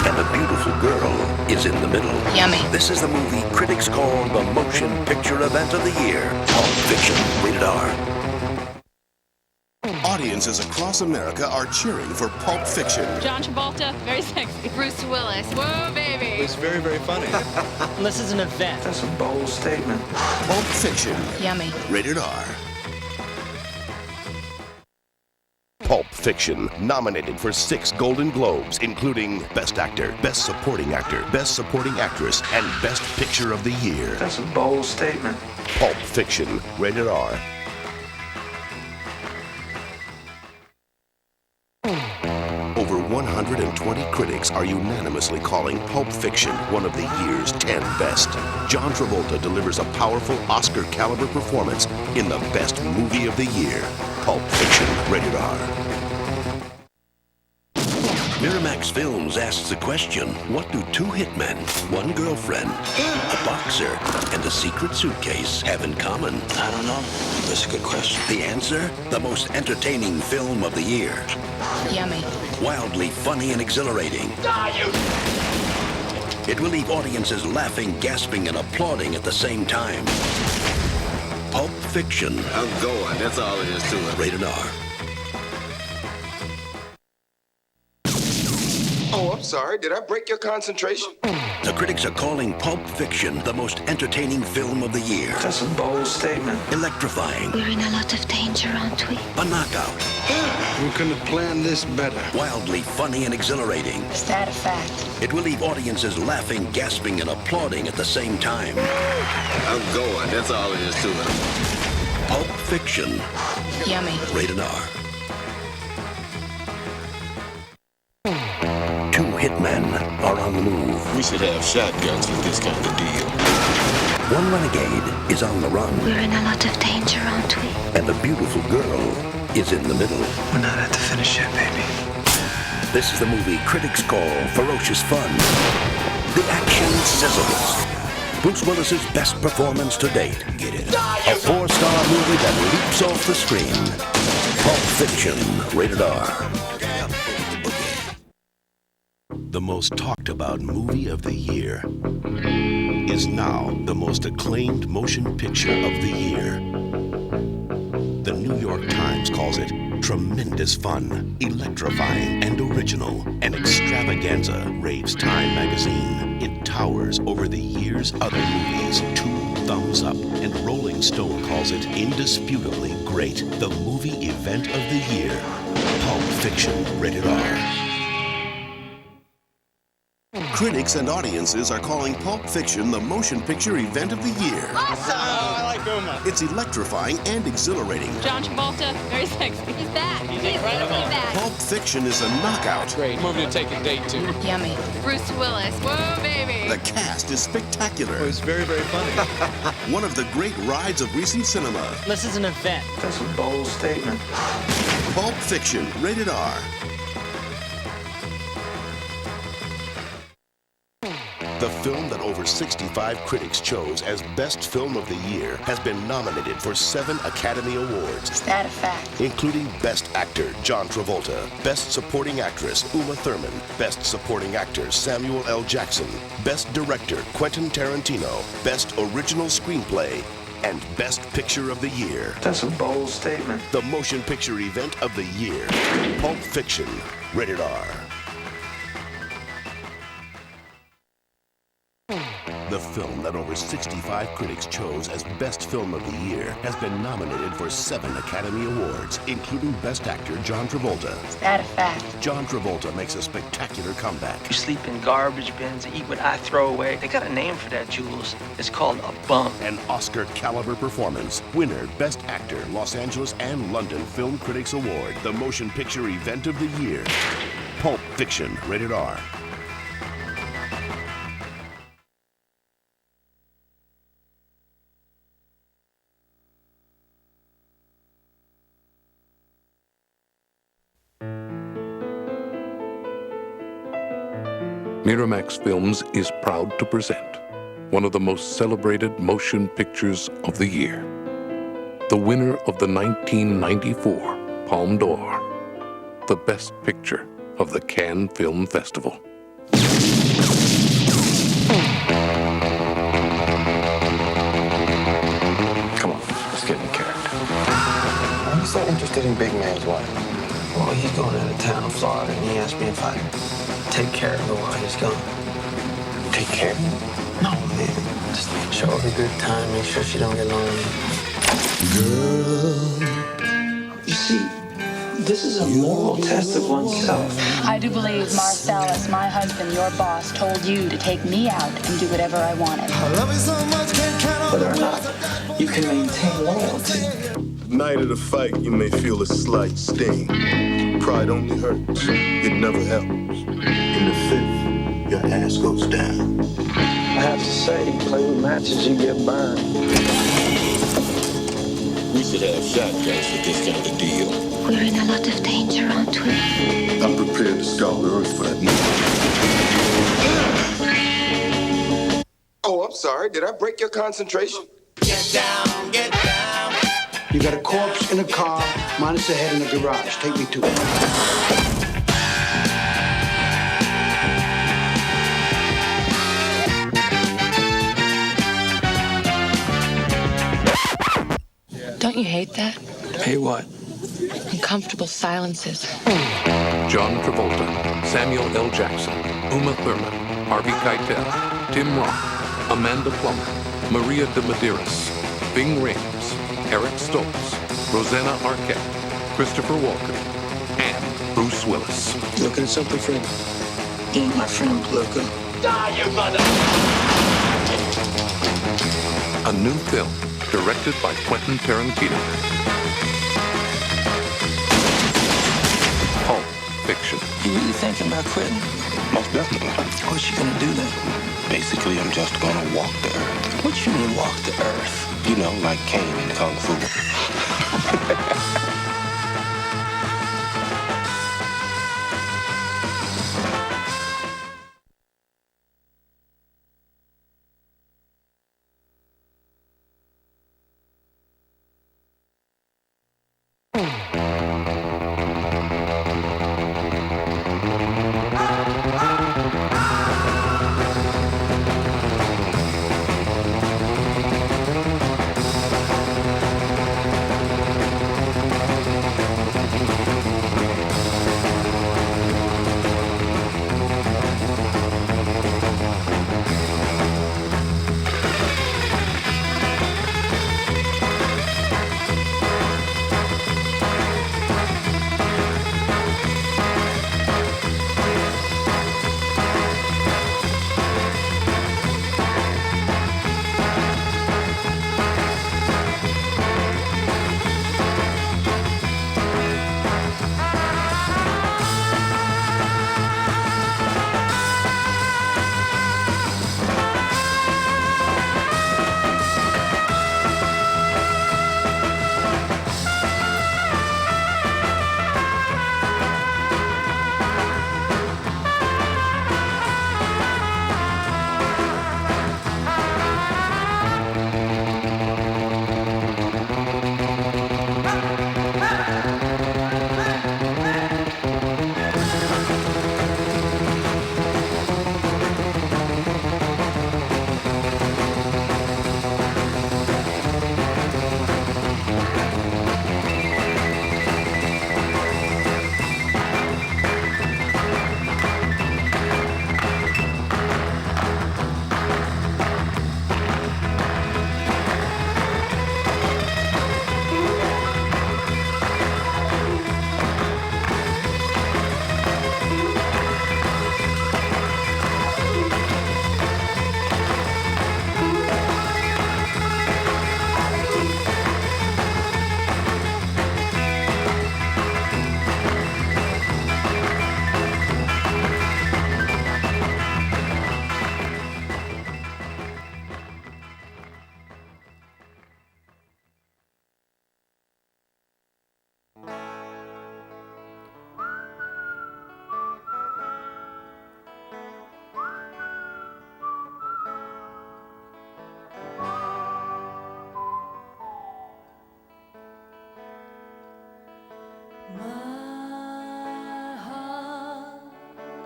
And a beautiful girl is in the middle.
Yummy.
This is the movie critics call the motion picture event of the year. Pulp Fiction, rated R.
Audiences across America are cheering for Pulp Fiction.
John Travolta, very sexy. Bruce Willis, whoa, baby.
It's very, very funny.
This is an event. That's a bold statement.
Pulp Fiction.
Yummy.
Rated R. Pulp Fiction, nominated for 6 Golden Globes, including Best Actor, Best Supporting Actor, Best Supporting Actress, and Best Picture of the Year.
That's a bold statement.
Pulp Fiction, rated R. Over 120 critics are unanimously calling Pulp Fiction one of the year's 10 best. John Travolta delivers a powerful Oscar-caliber performance in the best movie of the year. Pulp Fiction, rated R.
Miramax Films asks the question, what do two hitmen, one girlfriend, a boxer, and a secret suitcase have in common? I don't know. That's a good question. The answer? The most entertaining film of the year.
Yummy.
Wildly funny and exhilarating. It will leave audiences laughing, gasping, and applauding at the same time. Pulp Fiction.
I'm going. That's all it is to it.
Rated R.
Oh, I'm sorry. Did I break your concentration?
The critics are calling Pulp Fiction the most entertaining film of the year.
That's a bold statement.
Electrifying.
We're in a lot of danger, aren't we?
A knockout.
We couldn't have planned this better.
Wildly funny and exhilarating.
Is that a fact?
It will leave audiences laughing, gasping, and applauding at the same time.
I'm going. That's all it is to it.
Pulp Fiction.
Yummy.
Rated R. Two hitmen are on the move.
We should have shotguns for this kind of deal.
One renegade is on the run.
We're in a lot of danger, aren't we?
And a beautiful girl is in the middle.
We're not at the finish yet, baby.
This is the movie critics call ferocious fun. The action sizzles. Bruce Willis's best performance to date. A 4-star movie that leaps off the screen. Pulp Fiction, rated R.
The most talked about movie of the year is now the most acclaimed motion picture of the year. The New York Times calls it tremendous fun, electrifying, and original. An extravaganza, raves Time magazine. It towers over the year's other movies. Two thumbs up, and Rolling Stone calls it indisputably great. The movie event of the year. Pulp Fiction, rated R.
Critics and audiences are calling Pulp Fiction the motion picture event of the year.
Awesome! Oh, I like Uma.
It's electrifying and exhilarating.
John Travolta, very sexy. He's back. He's incredible.
Pulp Fiction is a knockout.
Great movie to take a date to. Yummy. Bruce Willis, whoa, baby.
The cast is spectacular.
It was very, very funny.
One of the great rides of recent cinema.
This is an event. That's a bold statement.
Pulp Fiction, rated R. The film that over 65 critics chose as Best Film of the Year has been nominated for 7 Academy Awards.
Is that a fact?
Including Best Actor, John Travolta, Best Supporting Actress, Uma Thurman, Best Supporting Actor, Samuel L. Jackson, Best Director, Quentin Tarantino, Best Original Screenplay, and Best Picture of the Year.
That's a bold statement.
The motion picture event of the year. Pulp Fiction, rated R. The film that over 65 critics chose as Best Film of the Year has been nominated for 7 Academy Awards, including Best Actor John Travolta.
Is that a fact?
John Travolta makes a spectacular comeback.
You sleep in garbage bins, eat what I throw away. They got a name for that, Jules. It's called a bum.
An Oscar-caliber performance. Winner, Best Actor, Los Angeles and London Film Critics Award. The motion picture event of the year. Pulp Fiction, rated R.
Miramax Films is proud to present one of the most celebrated motion pictures of the year. The winner of the 1994 Palme d'Or, the best picture of the Cannes Film Festival.
Come on, let's get in character.
Why are you so interested in Big Man's wife?
Well, he's going out of town in Florida, and he asked me if I'd take care of her while he's gone.
Take care?
No, man. Just show her a good time, make sure she don't get lonely. Girl. You see, this is a moral test of oneself.
I do believe Marcellus, my husband, your boss, told you to take me out and do whatever I wanted.
Whether or not you can maintain loyalty.
Night of the fight, you may feel a slight sting. Pride only hurts. It never helps. In the fifth, your ass goes down.
I have to say, you play with matches, you get burned.
We should have shotguns for this kind of deal.
We're in a lot of danger, aren't we?
I'm prepared to scour the earth for that moment.
Oh, I'm sorry. Did I break your concentration?
Get down, get down.
You got a corpse in a car, minus a head in a garage. Take me to it.
Don't you hate that?
Hey, what?
Uncomfortable silences.
John Travolta, Samuel L. Jackson, Uma Thurman, Harvey Keitel, Tim Roth, Amanda Plummer, Maria de Medeiros, Ving Rhames, Eric Stoltz, Rosanna Arquette, Christopher Walken, and Bruce Willis.
Looking at something, friend? You ain't my friend, Luca.
Die, you mother!
A new film directed by Quentin Tarantino. Pulp Fiction.
You really thinking about quitting?
Most definitely.
What you gonna do then?
Basically, I'm just gonna walk the earth.
What you mean walk the earth?
You know, like Kane in Kung Fu.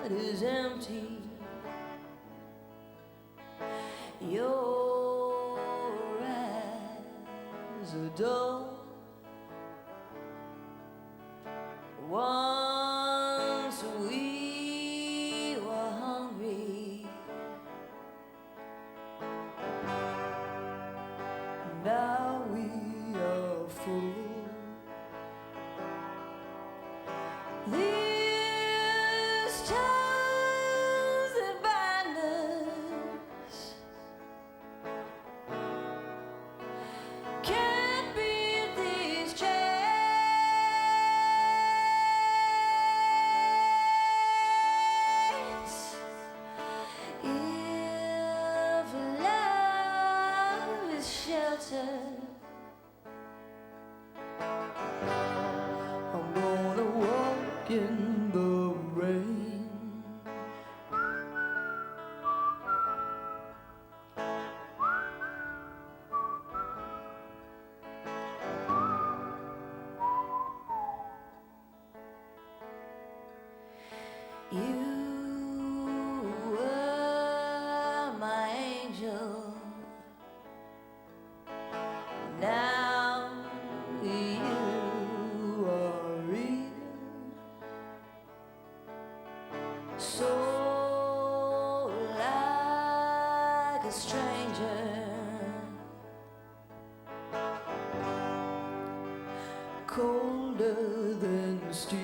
heart is empty. Your eyes are dull. Once we were hungry. Now we are full. These ties that bind us can't beat these chains. If love is shelter, I'm gonna walk in the rain. You were my angel. Now you are real. So like a stranger, colder than steel.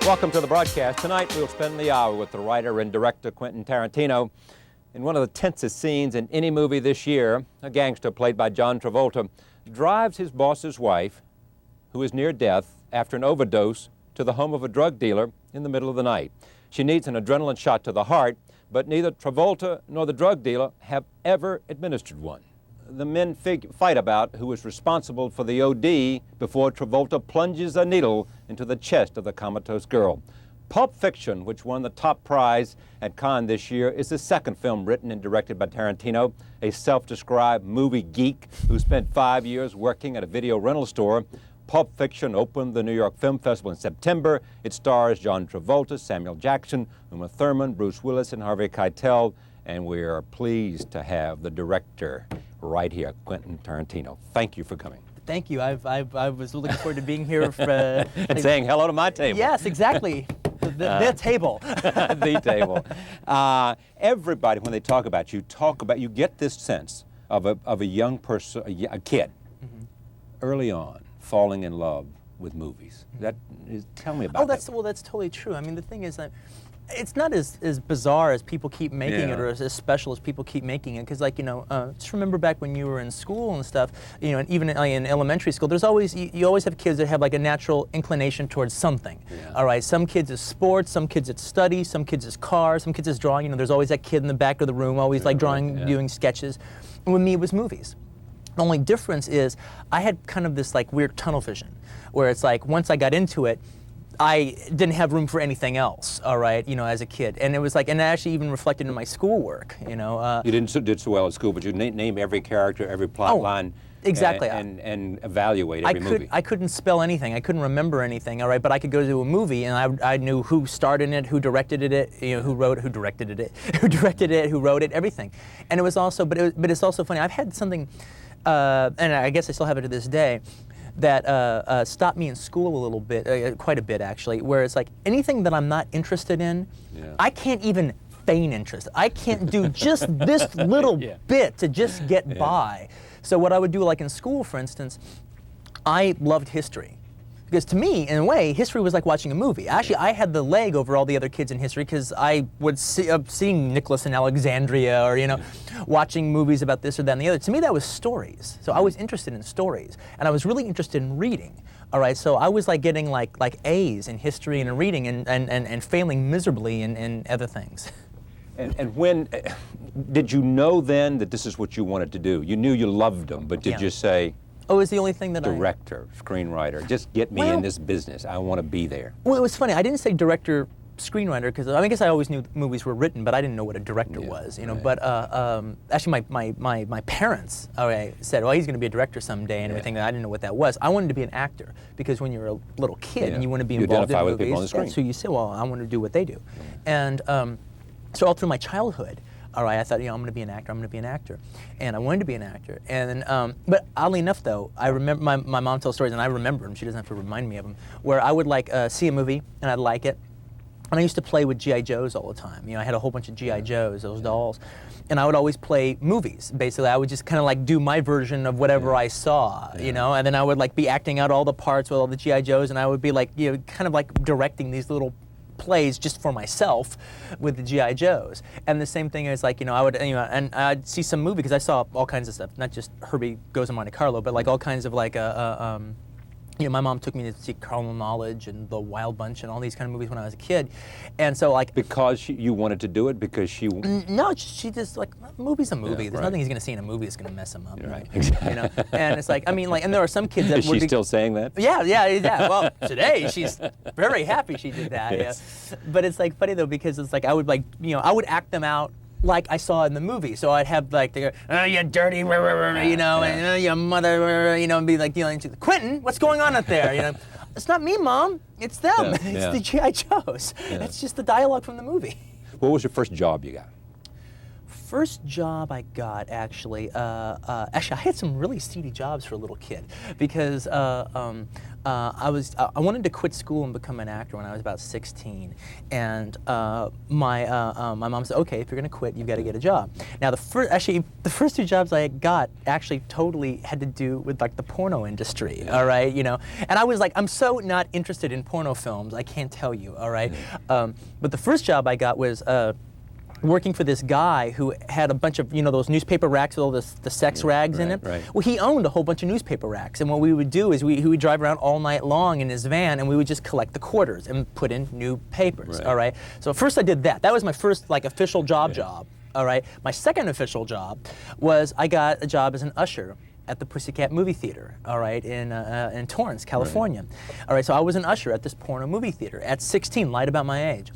Welcome to the broadcast. Tonight we'll spend the hour with the writer and director Quentin Tarantino. In one of the tensest scenes in any movie this year, a gangster played by John Travolta drives his boss's wife, who is near death after an overdose, to the home of a drug dealer in the middle of the night. She needs an adrenaline shot to the heart, but neither Travolta nor the drug dealer have ever administered one. The men fight about who is responsible for the OD before Travolta plunges a needle into the chest of the comatose girl. Pulp Fiction, which won the top prize at Cannes this year, is the second film written and directed by Tarantino, a self-described movie geek who spent 5 years working at a video rental store. Pulp Fiction opened the New York Film Festival in September. It stars John Travolta, Samuel Jackson, Uma Thurman, Bruce Willis, and Harvey Keitel. And we are pleased to have the director right here, Quentin Tarantino. Thank you for coming.
Thank you. I was looking forward to being here.
And saying hello to my table.
Yes, exactly. The table.
The table. Everybody, when they talk about you, get this sense of a young person, a kid, early on, falling in love with movies. Tell me about that.
Well, that's totally true. I mean, the thing is that it's not as bizarre as people keep making it, or as special as people keep making it. Because, like, just remember back when you were in school and stuff, and even in elementary school, there's always you always have kids that have like a natural inclination towards something. Yeah. All right, some kids is sports, some kids it's study, some kids is cars, some kids is drawing. There's always that kid in the back of the room, always like drawing, doing sketches. And with me, it was movies. The only difference is I had kind of this like weird tunnel vision, where it's like once I got into it, I didn't have room for anything else, all right, as a kid. And it was like, and it actually even reflected in my schoolwork,
You did so well at school, but you name every character, every plot line.
Exactly.
And evaluate every movie.
I couldn't spell anything. I couldn't remember anything, all right, but I could go to a movie and I knew who starred in it, who directed it, who wrote it, who directed it, who wrote it, everything. And it was also, but it's also funny, I've had something, and I guess I still have it to this day, that stopped me in school a little bit, quite a bit actually, where it's like anything that I'm not interested in, I can't even feign interest. I can't do just this little bit to just get by. So what I would do, like in school, for instance, I loved history. Because to me, in a way, history was like watching a movie. Actually, I had the leg over all the other kids in history because I would seeing Nicholas in Alexandria, or watching movies about this or that and the other. To me, that was stories. So I was interested in stories, and I was really interested in reading. All right, so I was like getting like A's in history and in reading, and failing miserably in other things.
And when did you know then that this is what you wanted to do? You knew you loved them, but did you say?
Oh, it was the only thing that
director, screenwriter, just get me in this business. I want to be there.
Well, it was funny. I didn't say director, screenwriter, because I guess I always knew movies were written, but I didn't know what a director was, Right. But actually, my parents said, well, he's going to be a director someday and everything. I didn't know what that was. I wanted to be an actor because when you're a little kid and you want to be involved in movies,
people on the screen.
So you say, well, I want to do what they do, and so all through my childhood. All right, I thought, I'm going to be an actor. I'm going to be an actor, and I wanted to be an actor. And but oddly enough, though, I remember my mom tells stories, and I remember them. She doesn't have to remind me of them. Where I would see a movie, and I'd like it, and I used to play with GI Joes all the time. I had a whole bunch of GI Joes, those dolls, and I would always play movies. Basically, I would just kind of do my version of whatever I saw, and then I would be acting out all the parts with all the GI Joes, and I would be kind of directing these little plays just for myself with the GI Joes. And the same thing is I would and I'd see some movie because I saw all kinds of stuff, not just Herbie Goes to Monte Carlo, but all kinds of my mom took me to see Carnal Knowledge and The Wild Bunch and all these kind of movies when I was a kid, and so
because you wanted to do it because she
no, she just movie's a movie. There's nothing he's going to see in a movie that's going to mess him up. Right. And it's and there are some kids that
is she still saying that?
Yeah. Well, today she's very happy she did that. Yes. Yeah. But it's funny though because it's I would I would act them out like I saw in the movie. So I'd have they go, oh, you dirty, and your mother, and be Quentin, what's going on up there? It's not me, Mom. It's them. It's the G.I. Joes. It's just the dialogue from the movie.
What was your first job you got?
First job I got, actually, I had some really seedy jobs for a little kid because I wanted to quit school and become an actor when I was about 16, and my mom said, okay, if you're going to quit, you've got to get a job. Now the first two jobs I got actually totally had to do with the porno industry, all right, and I was I'm so not interested in porno films, I can't tell you, all right, but the first job I got was working for this guy who had a bunch of, those newspaper racks with all the sex rags in it. Right. Well, he owned a whole bunch of newspaper racks, and what we would do is he would drive around all night long in his van, and we would just collect the quarters and put in new papers, all right? So first I did that. That was my first, official job, all right? My second official job was I got a job as an usher at the Pussycat Movie Theater, all right, in Torrance, California. Right. All right, so I was an usher at this porno movie theater at 16, lied about my age.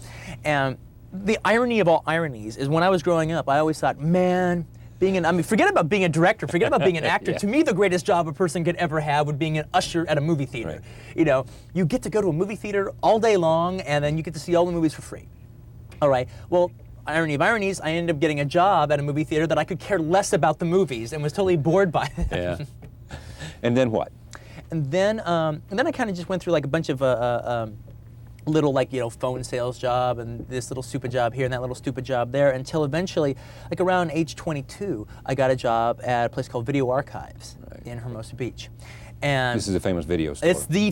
And the irony of all ironies is when I was growing up, I always thought, man, forget about being a director, forget about being an actor. To me, the greatest job a person could ever have would being an usher at a movie theater. Right. You get to go to a movie theater all day long, and then you get to see all the movies for free. All right, well, irony of ironies, I ended up getting a job at a movie theater that I could care less about the movies and was totally bored by them.
Yeah. And then what?
And then I kind of just went through a bunch of little phone sales job and this little stupid job here and that little stupid job there until eventually around age 22 I got a job at a place called Video Archives in Hermosa Beach. And
this is a famous video store.
It's the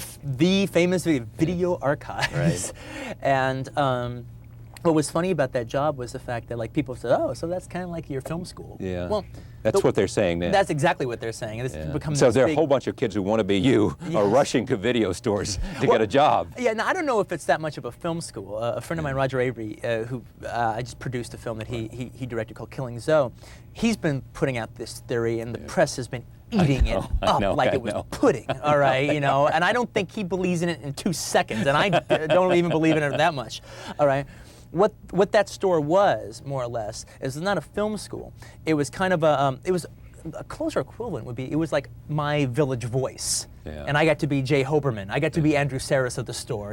famous Video Archives. Right. And what was funny about that job was the fact that people said, oh, so that's kind of like your film school.
Yeah. Well, that's what they're saying now.
That's exactly what they're saying. And this becomes
so there are a whole bunch of kids who want to be you are rushing to video stores to get a job.
Yeah, now I don't know if it's that much of a film school. A friend of mine, Roger Avery, who I just produced a film that he directed called Killing Zoe, he's been putting out this theory and the press has been eating it up like it was pudding, all right, and I don't think he believes in it in 2 seconds, and I don't even believe in it that much, all right. What that store was, more or less, is not a film school. It was kind of a closer equivalent would be, it was like my Village Voice. Yeah. And I got to be Jay Hoberman. I got to be Andrew Saris at the store,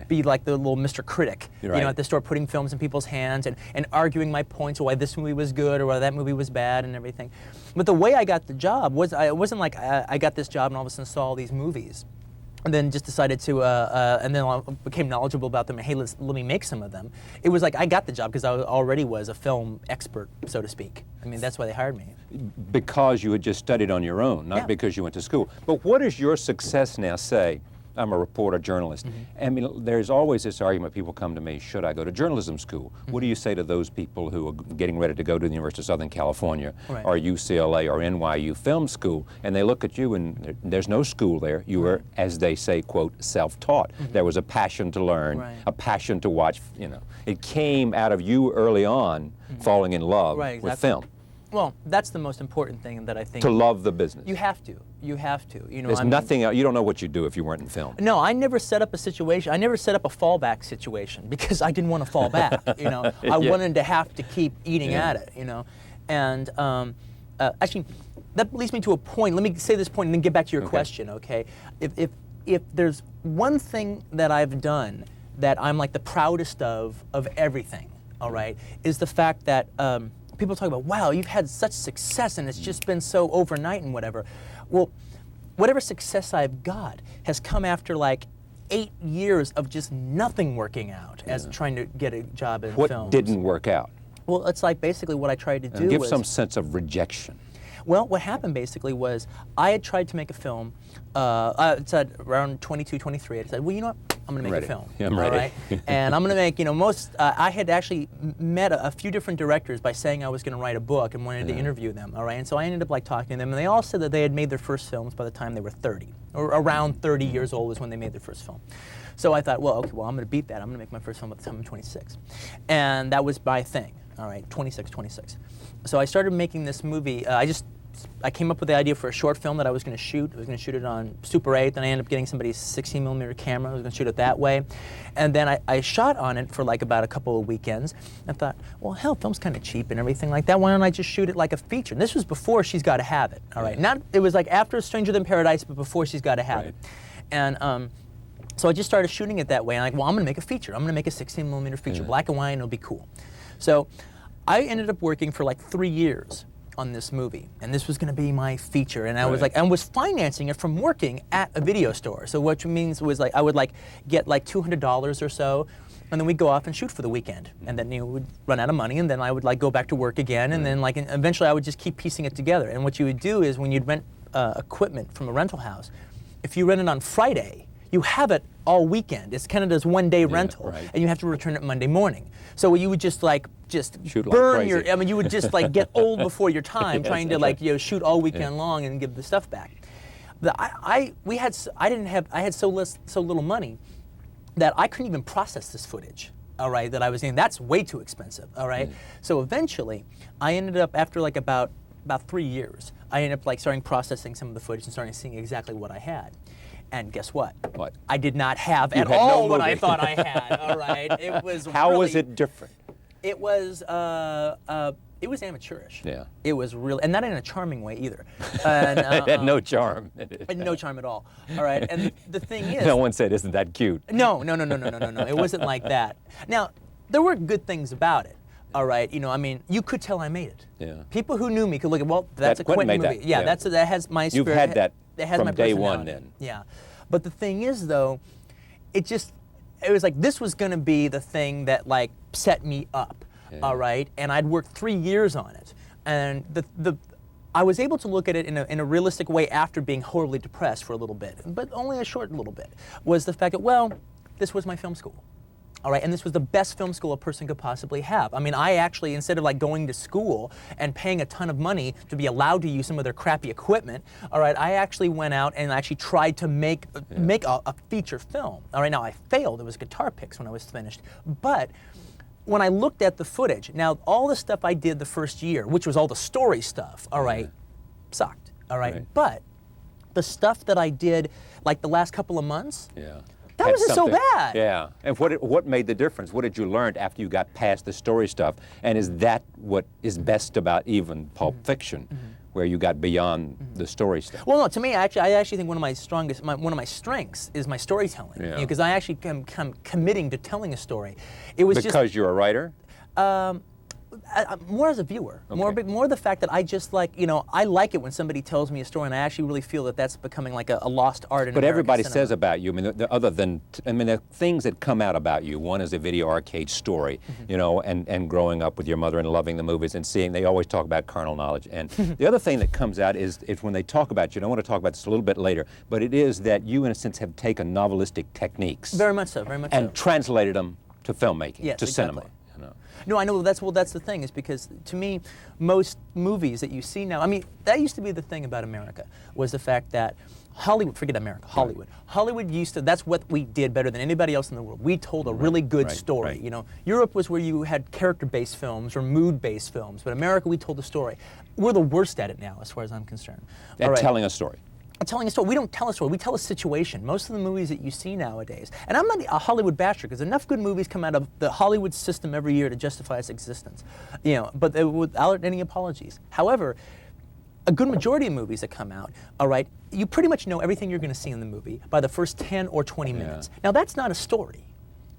be like the little Mr. Critic, at the store, putting films in people's hands and arguing my points of why this movie was good or why that movie was bad and everything. But the way I got the job was, it wasn't like I got this job and all of a sudden saw all these movies. and then just decided to, and then I became knowledgeable about them. And hey, let me make some of them. It was like I got the job because I already was a film expert, so to speak. I mean, that's why they hired me.
Because you had just studied on your own, not because you went to school. But what does your success now say? I'm a reporter, journalist. I mean, there's always this argument, people come to me, should I go to journalism school? What do you say to those people who are getting ready to go to the University of Southern California or UCLA or NYU Film School, and they look at you and there's no school there. You were, as they say, quote, self-taught. There was a passion to learn, a passion to watch, you know. It came out of you early on falling in love with film.
Well, that's the most important thing that I think.
To love the business.
You have to. You have to. You know,
there's nothing else. You don't know what you'd do if you weren't in film.
No, I never set up a situation. I never set up a fallback situation because I didn't want to fall back. You know, I wanted to have to keep eating at it. You know, and actually, that leads me to a point. Let me say this point and then get back to your question. Okay, if there's one thing that I've done that I'm like the proudest of everything, all right, is the fact that. People talk about, wow, you've had such success and it's just been so overnight and whatever. Well, whatever success I've got has come after like 8 years of just nothing working out as trying to get a job in films.
What didn't work out?
Well, it's like basically what I tried to do
Give some sense of rejection.
Well, what happened basically was I had tried to make a film. I said around 22, 23. I said, well, you know what? I'm going to make a film.
I'm ready.
All right? And I'm going to make, you know, I had actually met a few different directors by saying I was going to write a book and wanted to interview them. All right. And so I ended up like talking to them, and they all said that they had made their first films by the time they were 30, or around 30 years old was when they made their first film. So I thought, well, okay, well, I'm going to beat that. I'm going to make my first film by the time I'm 26. And that was my thing. All right, 26. So I started making this movie. I came up with the idea for a short film that I was going to shoot. I was going to shoot it on Super 8. Then I ended up getting somebody's 16mm camera. I was going to shoot it that way. And then I shot on it for like about a couple of weekends. And thought, well, hell, film's kind of cheap and everything like that. Why don't I just shoot it like a feature? And this was before She's Gotta Have It. All right, it was like after Stranger Than Paradise, but before She's Gotta Have It. And so I just started shooting it that way. And I'm like, well, I'm going to make a feature. I'm going to make a 16mm feature, black and white, and it'll be cool. So I ended up working for like 3 years on this movie, and this was going to be my feature, and I was financing it from working at a video store. So what means was like I would like get like $200 or so, and then we'd go off and shoot for the weekend, and then we'd run out of money, and then I would like go back to work again, and then like eventually I would just keep piecing it together. And what you would do is when you'd rent equipment from a rental house, if you rent it on Friday, you have it all weekend. It's kind of this one-day rental, and you have to return it Monday morning. So you would just burn your. I mean, you would just like get old before your time trying to like shoot all weekend long and give the stuff back. I had so little money that I couldn't even process this footage. All right, that I was getting. That's way too expensive. All right, so eventually I ended up after like about 3 years, I ended up like starting processing some of the footage and starting seeing exactly what I had. And guess what?
What?
I did not have at all what I thought I had. All right, it was.
How was it different?
It was amateurish.
Yeah.
It was really, and not in a charming way either. And,
it had no charm.
It had no charm at all. All right, and the thing is.
No one said, "Isn't that cute?"
No. It wasn't like that. Now, there were good things about it. All right, you know, I mean, you could tell I made it.
Yeah.
People who knew me could look at, well, that's a Quentin movie.
That.
Yeah, that has my spirit.
You've had that
has
from
my
day one then.
Yeah. But the thing is, though, it was like this was going to be the thing that, like, set me up, all right? And I'd worked 3 years on it. And I was able to look at it in a realistic way after being horribly depressed for a little bit, but only a short little bit, was the fact that, well, this was my film school. All right, and this was the best film school a person could possibly have. I mean, I actually, instead of like going to school and paying a ton of money to be allowed to use some of their crappy equipment, all right, I actually went out and actually tried to make a feature film. All right, now I failed. It was guitar picks when I was finished. But when I looked at the footage, now all the stuff I did the first year, which was all the story stuff, all right, sucked. All right, but the stuff that I did like the last couple of months, that wasn't so bad.
Yeah. And what made the difference? What did you learn after you got past the story stuff? And is that what is best about even Pulp Fiction, where you got beyond the story stuff?
Well, no. To me, I actually think one of my strengths is my storytelling. Because I actually am committing to telling a story. It was
because you're a writer.
More as a viewer, more the fact that I just like, I like it when somebody tells me a story, and I actually really feel that that's becoming like a lost art in
But
American
everybody
cinema.
says about you, I mean, the things that come out about you. One is a video arcade story, and growing up with your mother and loving the movies and seeing, they always talk about carnal knowledge. And the other thing that comes out is when they talk about you, and I want to talk about this a little bit later, but it is that you, in a sense, have taken novelistic techniques.
Very much so,
and translated them to filmmaking,
Yes,
to
exactly.
cinema.
No, I know, that's the thing, is because to me, most movies that you see now, I mean, that used to be the thing about America, was the fact that Hollywood, forget America, Hollywood. Hollywood used to, that's what we did better than anybody else in the world. We told a really good story, Europe was where you had character-based films or mood-based films, but America, we told a story. We're the worst at it now, as far as I'm concerned.
And telling a story.
Telling a story. We don't tell a story. We tell a situation. Most of the movies that you see nowadays, and I'm not a Hollywood basher, because enough good movies come out of the Hollywood system every year to justify its existence, but without any apologies. However, a good majority of movies that come out, all right, you pretty much know everything you're going to see in the movie by the first 10 or 20 minutes. Now, that's not a story.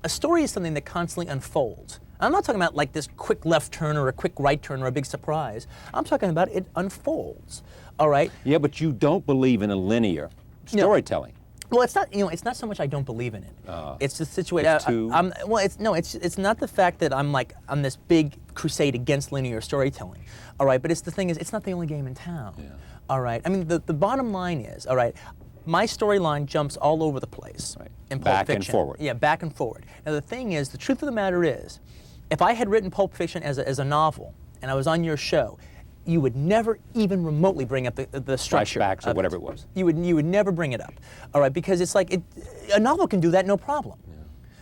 A story is something that constantly unfolds. I'm not talking about like this quick left turn or a quick right turn or a big surprise. I'm talking about it unfolds. All right.
Yeah, but you don't believe in a linear storytelling.
Well, it's not. It's not so much I don't believe in it. It's the situation. It's not the fact that I'm like on this big crusade against linear storytelling. All right. But it's the thing is, it's not the only game in town. Yeah. All right. I mean, the bottom line is, all right, my storyline jumps all over the place. Right. In Pulp
Back
Fiction.
and forward.
Yeah, back and forward. Now the thing is, the truth of the matter is, if I had written Pulp Fiction as a novel and I was on your show, you would never even remotely bring up the structure.
Flashbacks or whatever it was.
You would never bring it up, all right? Because it's like a novel can do that, no problem. Yeah.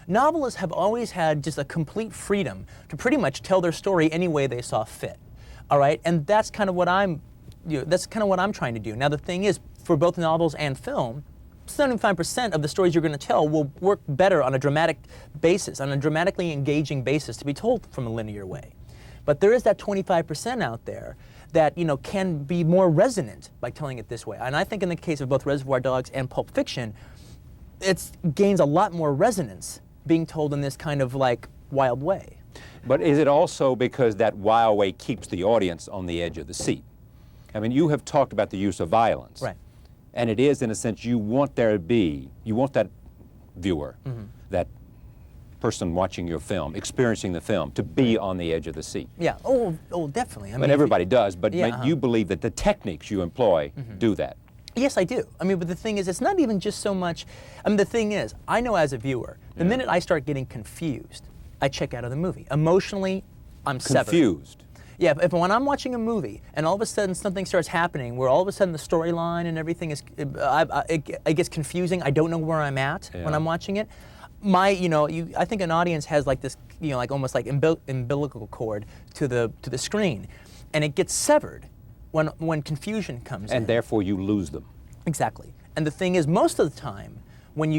Novelists have always had just a complete freedom to pretty much tell their story any way they saw fit, all right? And that's kind of what I'm trying to do. Now the thing is, for both novels and film, 75% of the stories you're going to tell will work better on a dramatic basis, on a dramatically engaging basis, to be told from a linear way. But there is that 25% out there that can be more resonant by telling it this way. And I think in the case of both Reservoir Dogs and Pulp Fiction, it gains a lot more resonance being told in this kind of like wild way.
But is it also because that wild way keeps the audience on the edge of the seat? I mean, you have talked about the use of violence.
Right.
And it is, in a sense, you want that viewer, that person watching your film, experiencing the film, to be on the edge of the seat.
Yeah, oh, definitely. I mean,
everybody does, but you believe that the techniques you employ do that.
Yes, I do. I mean, but the thing is, it's not even just so much, I mean, the thing is, I know as a viewer, the minute I start getting confused, I check out of the movie. Emotionally, I'm severed.
Confused?
Yeah, if when I'm watching a movie and all of a sudden something starts happening where all of a sudden the storyline and everything is, it gets confusing, I don't know where I'm at when I'm watching it. I think an audience has like this, like almost like umbilical cord to the screen, and it gets severed when confusion comes in.
And therefore you lose them.
Exactly. And the thing is, most of the time, when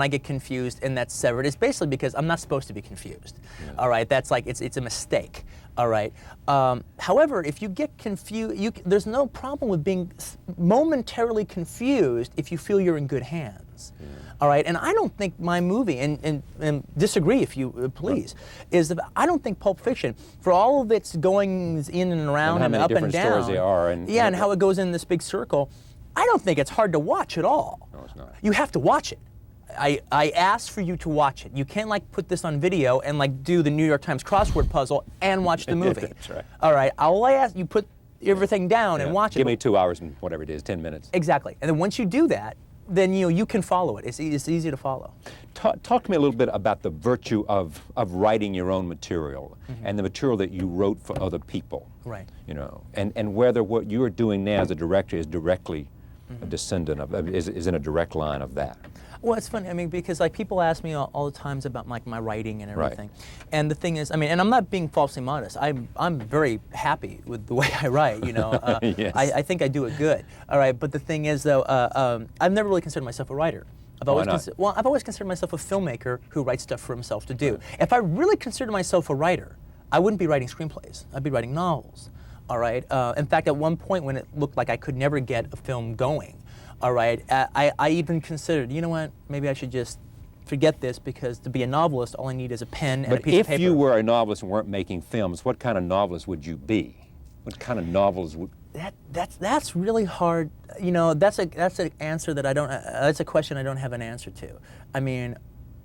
I get confused and that's severed, it's basically because I'm not supposed to be confused. Yeah. All right, that's like it's a mistake. All right. However, if you get confused, there's no problem with being momentarily confused if you feel you're in good hands. Yeah. All right, and I don't think my movie, and disagree if you please, is that I don't think Pulp Fiction, for all of its goings in and around and up and down,
stories there are, and
how it goes in this big circle, I don't think it's hard to watch at all.
No, it's not.
You have to watch it. I ask for you to watch it. You can't like put this on video and like do the New York Times crossword puzzle and watch the movie.
That's right.
All right, I'll ask you put everything down and watch it.
Give me 2 hours and whatever it is, 10 minutes.
Exactly. And then once you do that, then you can follow it. It's easy to follow.
Talk to me a little bit about the virtue of writing your own material and the material that you wrote for other people.
Right.
And whether what you're doing now as a director is directly a descendant of, is in a direct line of that.
Well, it's funny. I mean, because like people ask me all the times about like my writing and everything, and the thing is, I mean, and I'm not being falsely modest. I'm very happy with the way I write.
Yes.
I think I do it good. All right, but the thing is, though, I've never really considered myself a writer. I've always considered myself a filmmaker who writes stuff for himself to do. Right. If I really considered myself a writer, I wouldn't be writing screenplays. I'd be writing novels. All right. In fact, at one point when it looked like I could never get a film going, all right, I even considered, you know what, maybe I should just forget this because to be a novelist, all I need is a pen and a
But
piece of paper.
if you were a novelist and weren't making films, what kind of novelist would you be? What kind of novels would...
That's really hard. You know, that's an answer that I don't. That's a question I don't have an answer to. I mean,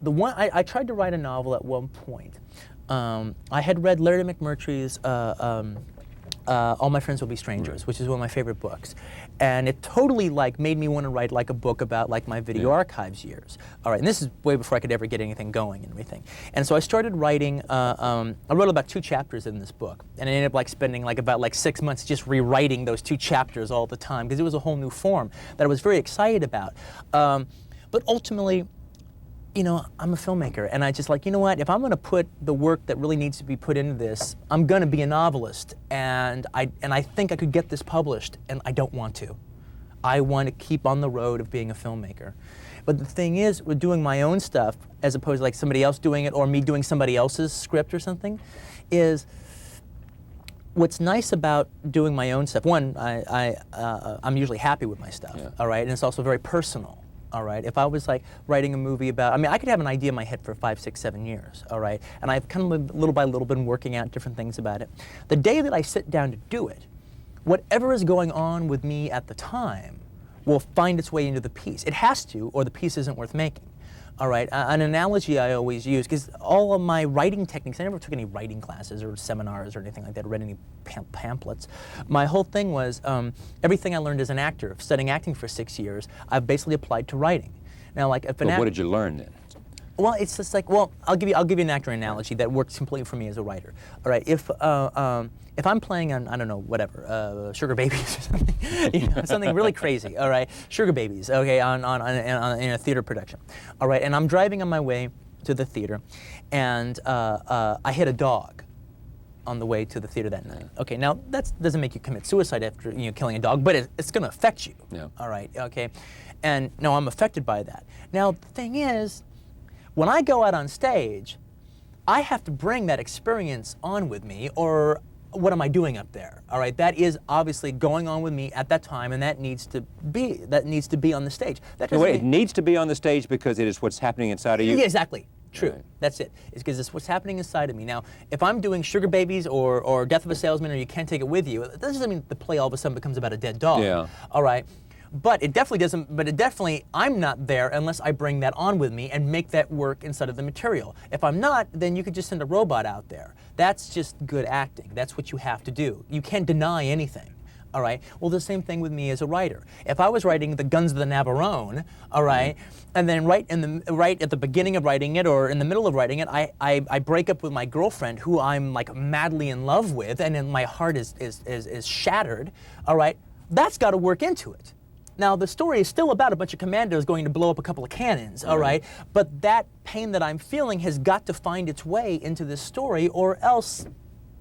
I tried to write a novel at one point. I had read Larry McMurtry's All My Friends Will Be Strangers, which is one of my favorite books, and it totally like made me want to write like a book about like my video archives years. All right, and this is way before I could ever get anything going and everything. And so I started writing. I wrote about 2 chapters in this book, and I ended up like spending like about 6 months just rewriting those 2 chapters all the time because it was a whole new form that I was very excited about. But ultimately, you know, I'm a filmmaker, and I just like, you know what, if I'm gonna put the work that really needs to be put into this, I'm gonna be a novelist, and I think I could get this published, and I don't want to. I want to keep on the road of being a filmmaker. But the thing is, with doing my own stuff, as opposed to like somebody else doing it, or me doing somebody else's script or something, is what's nice about doing my own stuff. One, I'm usually happy with my stuff, all right, and it's also very personal. All right, if I was like writing a movie about, I mean, I could have an idea in my head for 5, 6, 7 years, all right? And I've kind of little by little been working out different things about it. The day that I sit down to do it, whatever is going on with me at the time will find its way into the piece. It has to, or the piece isn't worth making. All right, an analogy I always use, because all of my writing techniques, I never took any writing classes or seminars or anything like that, or read any pamphlets. My whole thing was everything I learned as an actor, studying acting for 6 years, I've basically applied to writing. Now, like, if
what did you learn then?
Well, it's just like, well, I'll give you an actor analogy that works completely for me as a writer. All right, if I'm playing on, I don't know, whatever, Sugar Babies or something, you know, something really crazy, all right, Sugar Babies, okay, in a theater production, all right, and I'm driving on my way to the theater, and I hit a dog on the way to the theater that night. Okay, now that doesn't make you commit suicide after killing a dog, but it's going to affect you.
Yeah.
All right, okay, and no, I'm affected by that. Now the thing is, when I go out on stage, I have to bring that experience on with me, or what am I doing up there? All right, that is obviously going on with me at that time, and that needs to be on the stage.
Wait, it needs to be on the stage because it is what's happening inside of you?
Yeah, exactly. True.
Right.
That's it. It's because it's what's happening inside of me. Now, if I'm doing Sugar Babies or Death of a Salesman or You Can't Take It With You, that doesn't mean the play all of a sudden becomes about a dead dog.
Yeah.
All right. But it definitely doesn't, I'm not there unless I bring that on with me and make that work inside of the material. If I'm not, then you could just send a robot out there. That's just good acting. That's what you have to do. You can't deny anything. All right. Well, the same thing with me as a writer. If I was writing The Guns of the Navarone, all right, and then right at the beginning of writing it or in the middle of writing it, I break up with my girlfriend who I'm like madly in love with, and then my heart is shattered. All right. That's got to work into it. Now, the story is still about a bunch of commandos going to blow up a couple of cannons, all right? But that pain that I'm feeling has got to find its way into this story, or else,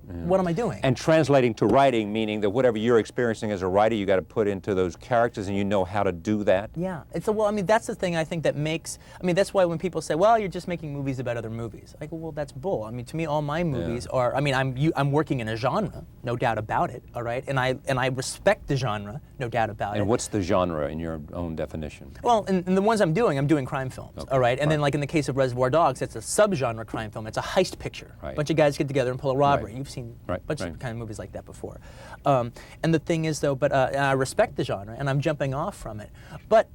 what am I doing?
And translating to writing, meaning that whatever you're experiencing as a writer, you got to put into those characters, and you know how to do that?
Yeah. Well, I mean, that's the thing I think that makes, I mean, that's why when people say, well, you're just making movies about other movies. I go, well, that's bull. I mean, to me, all my movies are, I mean, I'm working in a genre, no doubt about it, all right? And I respect the genre, no doubt about it.
And what's the genre in your own definition?
Well, in the ones I'm doing crime films, all right? And then, like in the case of Reservoir Dogs, it's a subgenre crime film. It's a heist picture.
Right.
A bunch of guys get together and pull a robbery.
Right.
You've seen a
Right.
bunch of kind of movies like that before. And the thing is, though, but I respect the genre, and I'm jumping off from it. But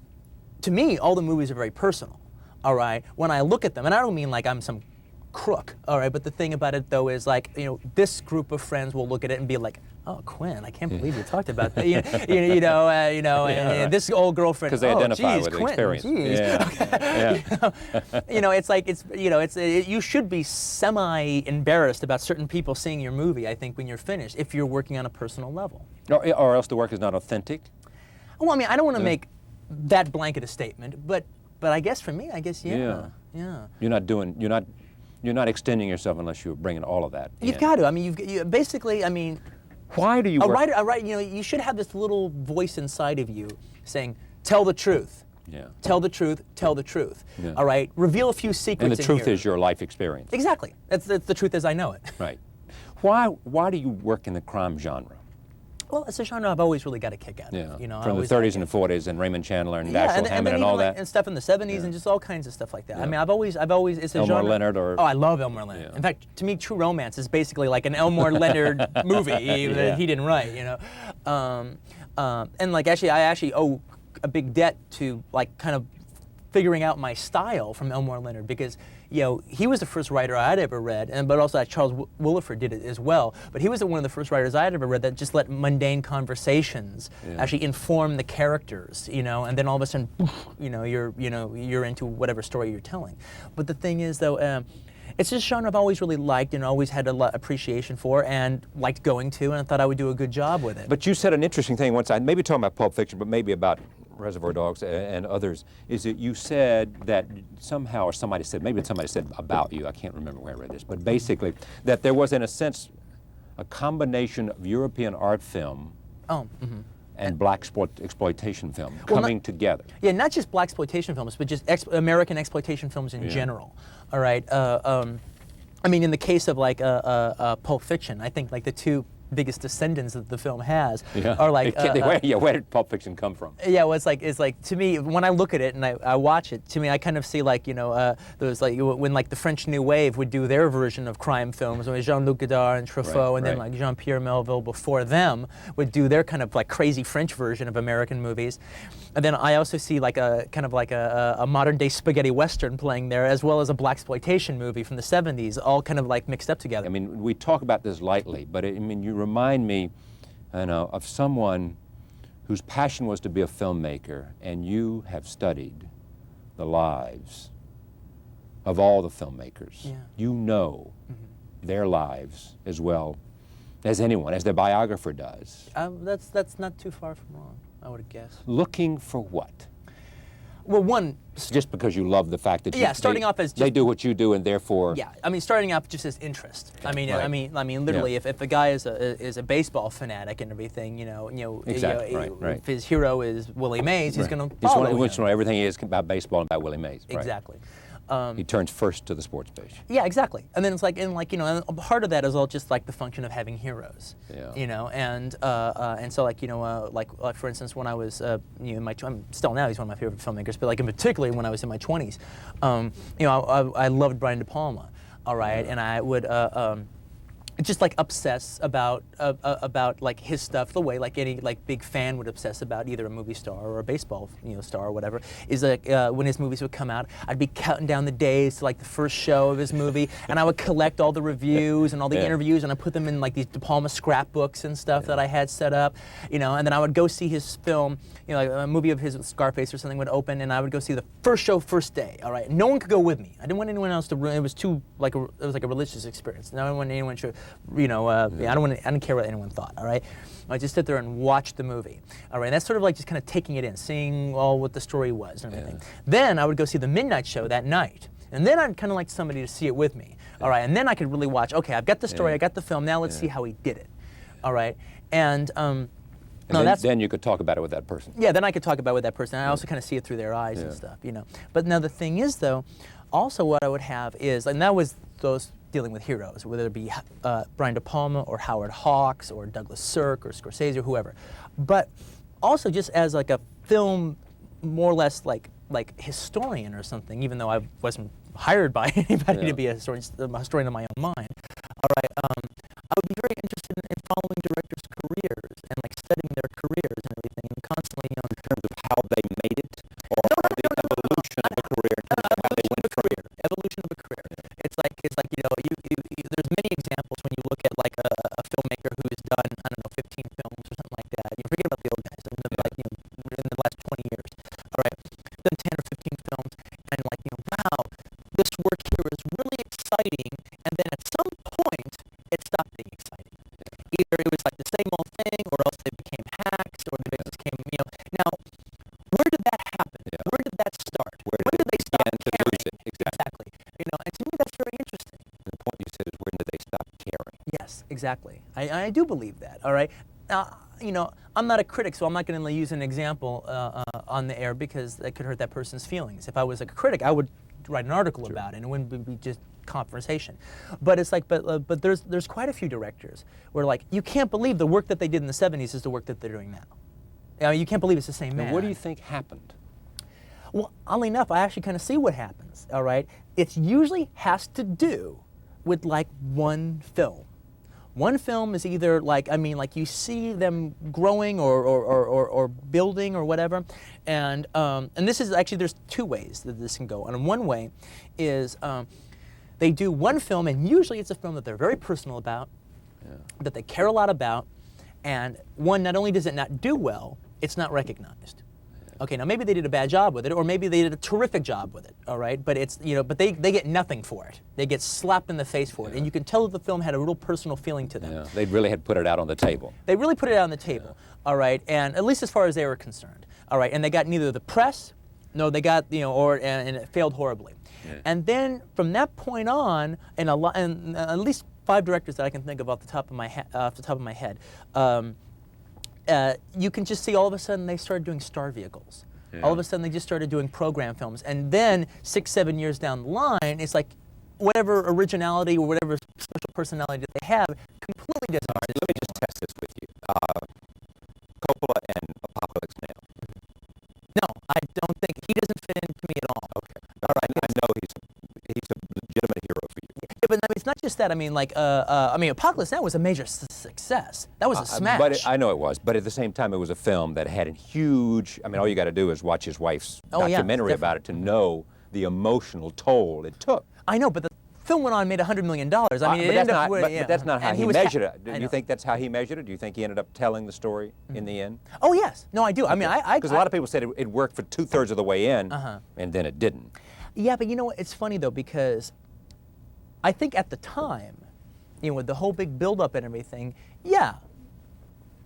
to me, all the movies are very personal, all right? When I look at them, and I don't mean like I'm some crook, all right? But the thing about it, though, is like, this group of friends will look at it and be like, oh, Quinn, I can't believe you talked about that. And this old girlfriend.
Because they identify with the
Quinn,
experience.
Geez.
Yeah.
It's like you should be semi-embarrassed about certain people seeing your movie, I think, when you're finished, if you're working on a personal level.
Or else the work is not authentic?
Well, I mean, I don't want to make that blanket a statement, but I guess for me, yeah.
You're not extending yourself unless you're bringing all of that in.
You've got to. I mean, you basically, I mean,
why do you
a writer, you should have this little voice inside of you saying, tell the truth.
Yeah.
Tell the truth, tell the truth.
Yeah.
All right? Reveal a few secrets
And the truth
here.
is your life experience.
Exactly. That's the truth as I know it.
Right. Why do you work in the crime genre?
Well, it's a genre I've always really got a kick out of.
Yeah.
You know,
From the 30s and the 40s, and Raymond Chandler and Dashiell Hammett and all that.
And stuff in the 70s and just all kinds of stuff like that. I mean, I've always, it's a
Elmore
genre.
Leonard or...
Oh, I love Elmore Leonard. In fact, to me, True Romance is basically like an Elmore Leonard movie that he didn't write, you know. And like, I actually owe a big debt to like kind of figuring out my style from Elmore Leonard, because you know, he was the first writer I'd ever read, but also Charles Willeford did it as well. But he was one of the first writers I'd ever read that just let mundane conversations actually inform the characters, you know, and then all of a sudden, you know, you're into whatever story you're telling. But the thing is, though, it's just a genre I've always really liked and always had a lot of appreciation for and liked going to, and I thought I would do a good job with it.
But you said an interesting thing once, maybe talking about Pulp Fiction, but maybe about Reservoir Dogs and others, is that you said that somehow, or somebody said, maybe somebody said about you, I can't remember where I read this, but basically that there was, in a sense, a combination of European art film and black exploitation film coming together.
Yeah, not just black exploitation films, but just American exploitation films in general. All right. I mean, in the case of like Pulp Fiction, I think like the two biggest descendants that the film has are like
where did Pulp Fiction come from?
Yeah, well, it's like to me, when I look at it and I watch it, to me I kind of see like, you know, those like when like the French New Wave would do their version of crime films, when Jean-Luc Godard and Truffaut, and then like Jean-Pierre Melville before them would do their kind of like crazy French version of American movies. And then I also see like a kind of like a modern day spaghetti western playing there, as well as a blaxploitation movie from the 70s, all kind of like mixed up together.
I mean, we talk about this lightly, but I mean, you remind me, you know, of someone whose passion was to be a filmmaker, and you have studied the lives of all the filmmakers.
Yeah.
You know their lives as well as anyone, as their biographer does.
That's not too far from wrong, I would guess.
Looking for what?
Well, one...
Just because you love the fact that
starting off as
they do what you do, and therefore...
Yeah, I mean, starting off just as interest. I mean, literally, if a guy is a baseball fanatic and everything,
Exactly.
If his hero is Willie Mays, he's going to follow him.
He's everything he is about baseball and about Willie Mays.
Exactly.
He turns first to the sports page.
Yeah, exactly. And then it's like, and part of that is all just like the function of having heroes. Yeah. You know, and so like, like for instance, when I was, in my, I'm still now, he's one of my favorite filmmakers, but like in particular when I was in my 20s, I loved Brian De Palma. All right, and I would. Just like obsess about like his stuff the way like any like big fan would obsess about either a movie star or a baseball star or whatever. Is like when his movies would come out, I'd be counting down the days to like the first show of his movie, and I would collect all the reviews and all the interviews, and I put them in like these De Palma scrapbooks and stuff that I had set up, and then I would go see his film, like a movie of his, Scarface or something would open, and I would go see the first show first day. All right, no one could go with me. I didn't want anyone else to. It was too like it was like a religious experience. No one anyone should. I don't care what anyone thought, all right? I just sit there and watch the movie, all right? And that's sort of like just kind of taking it in, seeing all what the story was and everything. Then I would go see the midnight show that night, and then I'd kind of like somebody to see it with me, all right? And then I could really watch, okay, I've got the story, I got the film, now let's see how he did it, all right? And
then you could talk about it with that person.
Yeah, then I could talk about it with that person. I also kind of see it through their eyes and stuff, But now the thing is, though, also what I would have is, and that was those dealing with heroes, whether it be Brian De Palma or Howard Hawks or Douglas Sirk or Scorsese or whoever, but also just as like a film, more or less like historian or something, even though I wasn't hired by anybody to be a historian of my own mind. All right, I would be very interested in following directors' careers and like studying their careers and everything, and constantly, in terms of how they made it, or the evolution of a career, evolution of a career. It's like there's many examples when you look at like a filmmaker who has done, I don't know, 15 films or something like that. You forget about the old guys, in the last 20 years. All right, done 10 or 15 films, and like, wow, this work here is really exciting, and then at some point it stopped being exciting. Either it was like the same old thing, or else they became hacks, or they became, Now, where did that happen? Where did that start? When did they stop caring? Exactly. And to me that's very interesting.
The point you said is, when did they stop caring?
Yes, exactly. I do believe that, all right? Now, I'm not a critic, so I'm not going to use an example on the air because that could hurt that person's feelings. If I was a critic, I would write an article about it, and it wouldn't be just conversation. But it's like, but there's quite a few directors where like, you can't believe the work that they did in the 70s is the work that they're doing now. I mean, you can't believe it's the same man.
And what do you think happened?
Well, oddly enough, I actually kind of see what happens, all right? It usually has to do with like one film. One film is either like, I mean, like you see them growing or building or whatever, and this is actually, there's two ways that this can go. And one way is they do one film, and usually it's a film that they're very personal about, that they care a lot about, and one, not only does it not do well, it's not recognized. Okay, now maybe they did a bad job with it, or maybe they did a terrific job with it, all right? But it's, you know, but they get nothing for it. They get slapped in the face for it, and you can tell that the film had a real personal feeling to them.
Yeah, they really had put it out on the table.
They really put it out on the table, all right? And at least as far as they were concerned, all right? And they got neither the press, no, they got, you know, and it failed horribly. Yeah. And then from that point on, and at least 5 directors that I can think of off the top of my head, you can just see all of a sudden they started doing star vehicles. Yeah. All of a sudden they just started doing program films. And then 6, 7 years down the line, it's like whatever originality or whatever special personality that they have completely doesn't.
All right, let me just test this with you. Coppola and Apocalypse Now.
No, I don't think, he doesn't fit into me at all.
Okay. All right, I know he's a legitimate hero for you.
Yeah, but I mean, it's not just that. I mean, like, I mean, Apocalypse Now was a major success. That was a smash.
But I know it was. But at the same time, it was a film that had a huge. I mean, all you got to do is watch his wife's documentary about it to know the emotional toll it took.
I know, but the film went on and made $100 million. I mean,
but that's not how he measured it. Do you think that's how he measured it? Do you think he ended up telling the story in the end?
Oh yes. No, I do. I mean,
because a lot of people said it worked for 2/3 of the way in, and then it didn't.
Yeah, but you know what? It's funny though, because I think at the time, you know, with the whole big build-up and everything, yeah,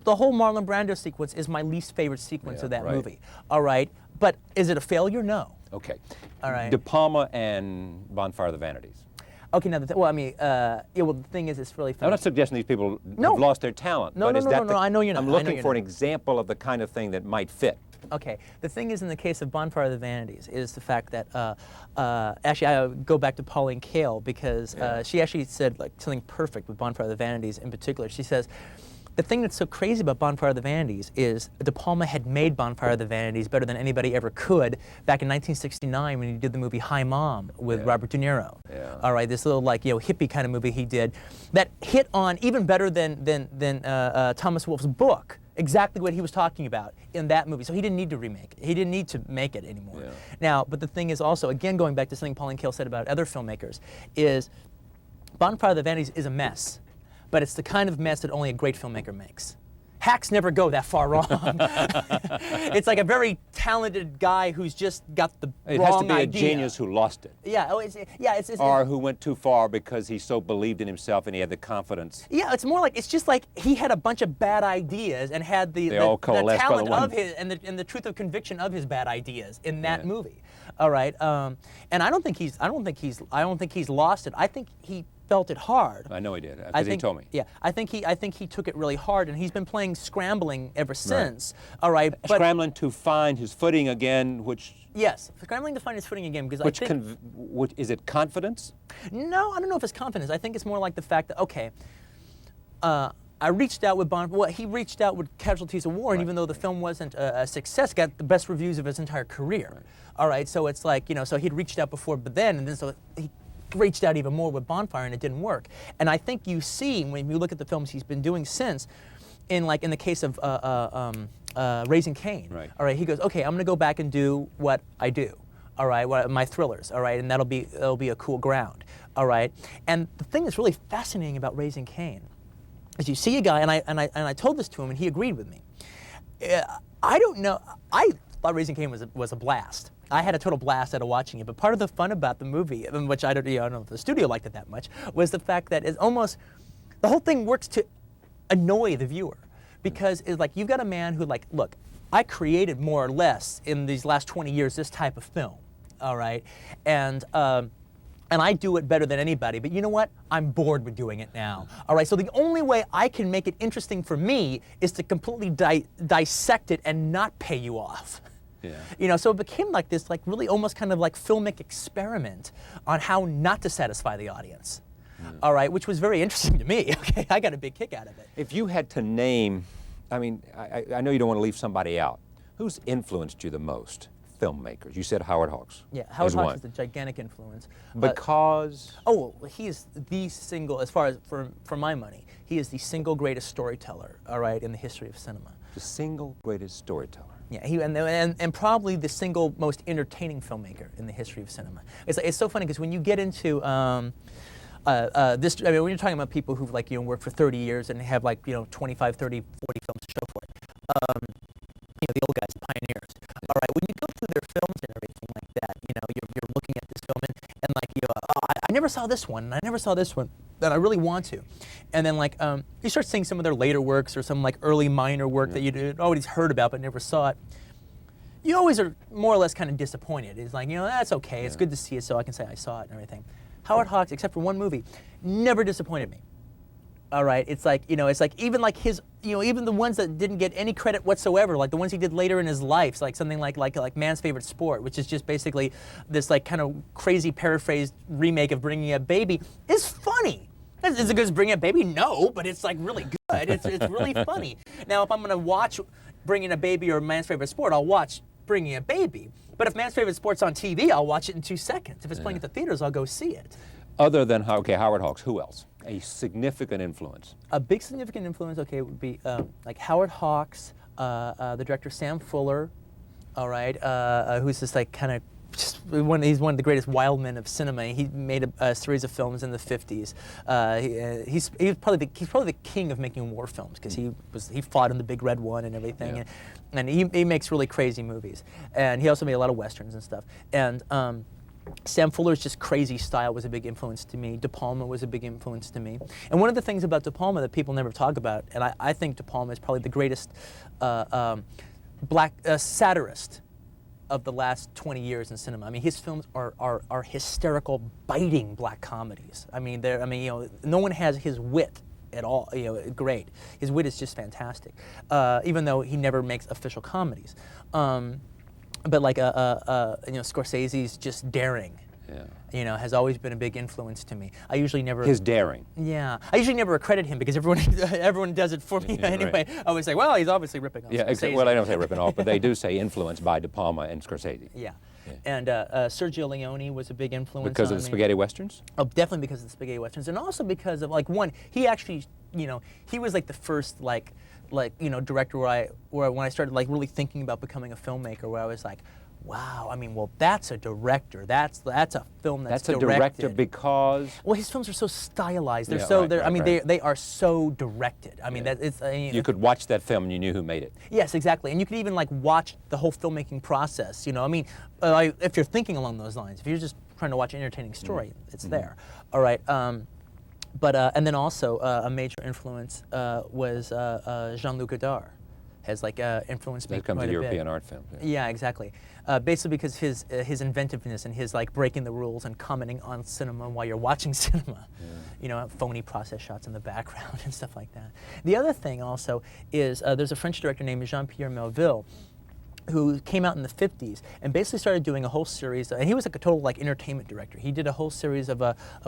the whole Marlon Brando sequence is my least favorite sequence of that movie. All right, but is it a failure? No.
Okay.
All right.
De Palma and Bonfire of the Vanities.
Okay, now, well, I mean, yeah, well, the thing is, it's really funny.
I'm not suggesting these people have lost their talent.
No,
but
no, I know you're not.
I'm looking for an example of the kind of thing that might fit.
Okay, the thing is, in the case of Bonfire of the Vanities, is the fact that, actually, I go back to Pauline Kael, because she actually said like something perfect with Bonfire of the Vanities in particular. She says, the thing that's so crazy about Bonfire of the Vanities is De Palma had made Bonfire of the Vanities better than anybody ever could back in 1969 when he did the movie Hi Mom with Robert De Niro. Yeah. All right, this little like, you know, hippie kind of movie he did that hit on even better than Thomas Wolfe's book. Exactly what he was talking about in that movie. So he didn't need to remake it. He didn't need to make it anymore. Yeah. Now, but the thing is also, again, going back to something Pauline Kael said about other filmmakers, is Bonfire of the Vanities is a mess. But it's the kind of mess that only a great filmmaker makes. Hacks never go that far wrong. It's like a very talented guy who's just got the wrong idea.
It has to be a genius who lost it.
Yeah,
or who went too far because he so believed in himself and he had the confidence.
Yeah, it's more like, it's just like he had a bunch of bad ideas and had the talent of his and the truth of conviction of his bad ideas in that movie. All right, and I don't think he's lost it. I think he felt it hard.
I know he did, because he told me.
Yeah, I think he took it really hard, and he's been playing scrambling ever since. Right. All right,
scrambling to find his footing again, which.
Yes, scrambling to find his footing again, because
which is it confidence?
No, I don't know if it's confidence. I think it's more like the fact that I reached out with Bond. Well, he reached out with Casualties of War, and even though the film wasn't a success, got the best reviews of his entire career. Right. All right, so it's like, you know, so he'd reached out before, but then, and then so he reached out even more with Bonfire, and it didn't work. And I think you see, when you look at the films he's been doing since, in the case of Raising Cain. Right. All right, he goes, okay, I'm going to go back and do what I do. All right, my thrillers. All right, and that'll be a cool ground. All right, and the thing that's really fascinating about Raising Cain is you see a guy, and I told this to him, and he agreed with me. I don't know. I thought Raising Cain was a blast. I had a total blast out of watching it, but part of the fun about the movie, which I don't know if the studio liked it that much, was the fact that it's almost, the whole thing works to annoy the viewer, because it's like, you've got a man who, like, look, I created more or less in these last 20 years this type of film, all right, and I do it better than anybody, but you know what? I'm bored with doing it now. All right, so the only way I can make it interesting for me is to completely dissect it and not pay you off. Yeah. You know, so it became like this, like really almost kind of like filmic experiment on how not to satisfy the audience. All right, which was very interesting to me. Okay, I got a big kick out of it.
If you had to name, I mean, I know you don't want to leave somebody out. Who's influenced you the most? Filmmakers. You said Howard Hawks.
Yeah, Howard Hawks is a gigantic influence.
Because?
He is the single, as far as for my money, he is the single greatest storyteller, all right, in the history of cinema.
The single greatest storyteller.
Yeah, and probably the single most entertaining filmmaker in the history of cinema. It's so funny because when you get into when you're talking about people who've like, worked for 30 years and have like, 25, 30, 40 films to show for it, the old guys, the pioneers. All right, when you go through their films and everything like that, you're looking at this film and like, I never saw this one, and I never saw this one, that I really want to. And then like, you start seeing some of their later works or some like early minor work that you'd always heard about but never saw it. You always are more or less kind of disappointed. It's like, that's okay, it's good to see it so I can say I saw it and everything. Howard Hawks, except for one movie, never disappointed me. All right, it's like, even like his, even the ones that didn't get any credit whatsoever, like the ones he did later in his life, like something like Man's Favorite Sport, which is just basically this like kind of crazy paraphrased remake of Bringing Up Baby, is funny. Is it good as Bringing Up Baby? No, but it's like really good. It's really funny. Now, if I'm gonna watch Bringing Up Baby or Man's Favorite Sport, I'll watch Bringing Up Baby. But if Man's Favorite Sport's on TV, I'll watch it in 2 seconds. If it's playing at the theaters, I'll go see it.
Other than, Howard Hawks, who else? A significant influence.
A big significant influence, would be like Howard Hawks, the director Sam Fuller, all right, who's this like kind of he's one of the greatest wild men of cinema. He made a series of films in the 50s. He's probably the king of making war films because he fought in the Big Red One and everything,
Yeah.
and he makes really crazy movies. And he also made a lot of westerns and stuff. And Sam Fuller's just crazy style was a big influence to me. De Palma was a big influence to me. And one of the things about De Palma that people never talk about, and I think De Palma is probably the greatest black satirist of the last 20 years in cinema. I mean, his films are hysterical, biting black comedies. I mean, no one has his wit at all. Great. His wit is just fantastic. Even though he never makes official comedies. But like Scorsese's just daring, has always been a big influence to me. I usually never
his daring.
Yeah, I usually never accredit him because everyone does it for me anyway. Right. I always say, well, he's obviously ripping off.
Yeah, well, I don't say ripping off, but they do say influenced by De Palma and Scorsese.
Yeah. And Sergio Leone was a big influence
because of the spaghetti westerns.
Oh, definitely because of the spaghetti westerns, and also because of like he actually, he was like the first director where when I started like really thinking about becoming a filmmaker, where I was like, wow, I mean, well, that's a director. That's a film that's
a director because.
Well, his films are so stylized. They're they are so directed. I mean,
you could watch that film and you knew who made it.
Yes, exactly, and you could even like watch the whole filmmaking process. I mean, if you're thinking along those lines, if you're just trying to watch an entertaining story, it's there. All right. And then also a major influence was Jean-Luc Godard. Has like influenced me quite a bit.
That comes to European art film.
Yeah, exactly. Basically because his inventiveness and his like breaking the rules and commenting on cinema while you're watching cinema. Yeah. Phony process shots in the background and stuff like that. The other thing also is there's a French director named Jean-Pierre Melville who came out in the 50s and basically started doing a whole series, and he was like a total like entertainment director. He did a whole series of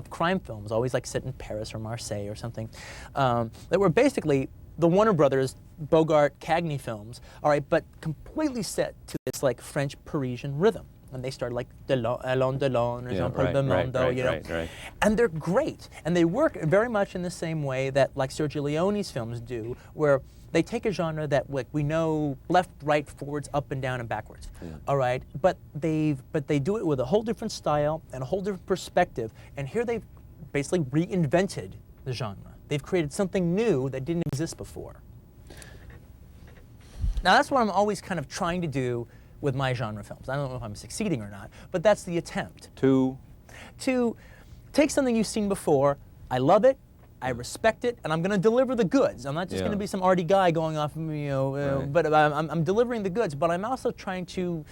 crime films, always like set in Paris or Marseille or something, that were basically the Warner Brothers Bogart Cagney films, all right, but completely set to this like French Parisian rhythm. And they started like Alain Delon or Jean-Paul Belmondo,
Right.
And they're great. And they work very much in the same way that like Sergio Leone's films do, where they take a genre that like we know left, right, forwards, up and down and backwards, all right? But they do it with a whole different style and a whole different perspective. And here they've basically reinvented the genre. They've created something new that didn't exist before. Now that's what I'm always kind of trying to do with my genre films. I don't know if I'm succeeding or not, but that's the attempt.
To
take something you've seen before, I love it, I respect it, and I'm going to deliver the goods. I'm not just going to be some arty guy going off, but I'm delivering the goods, but I'm also trying to,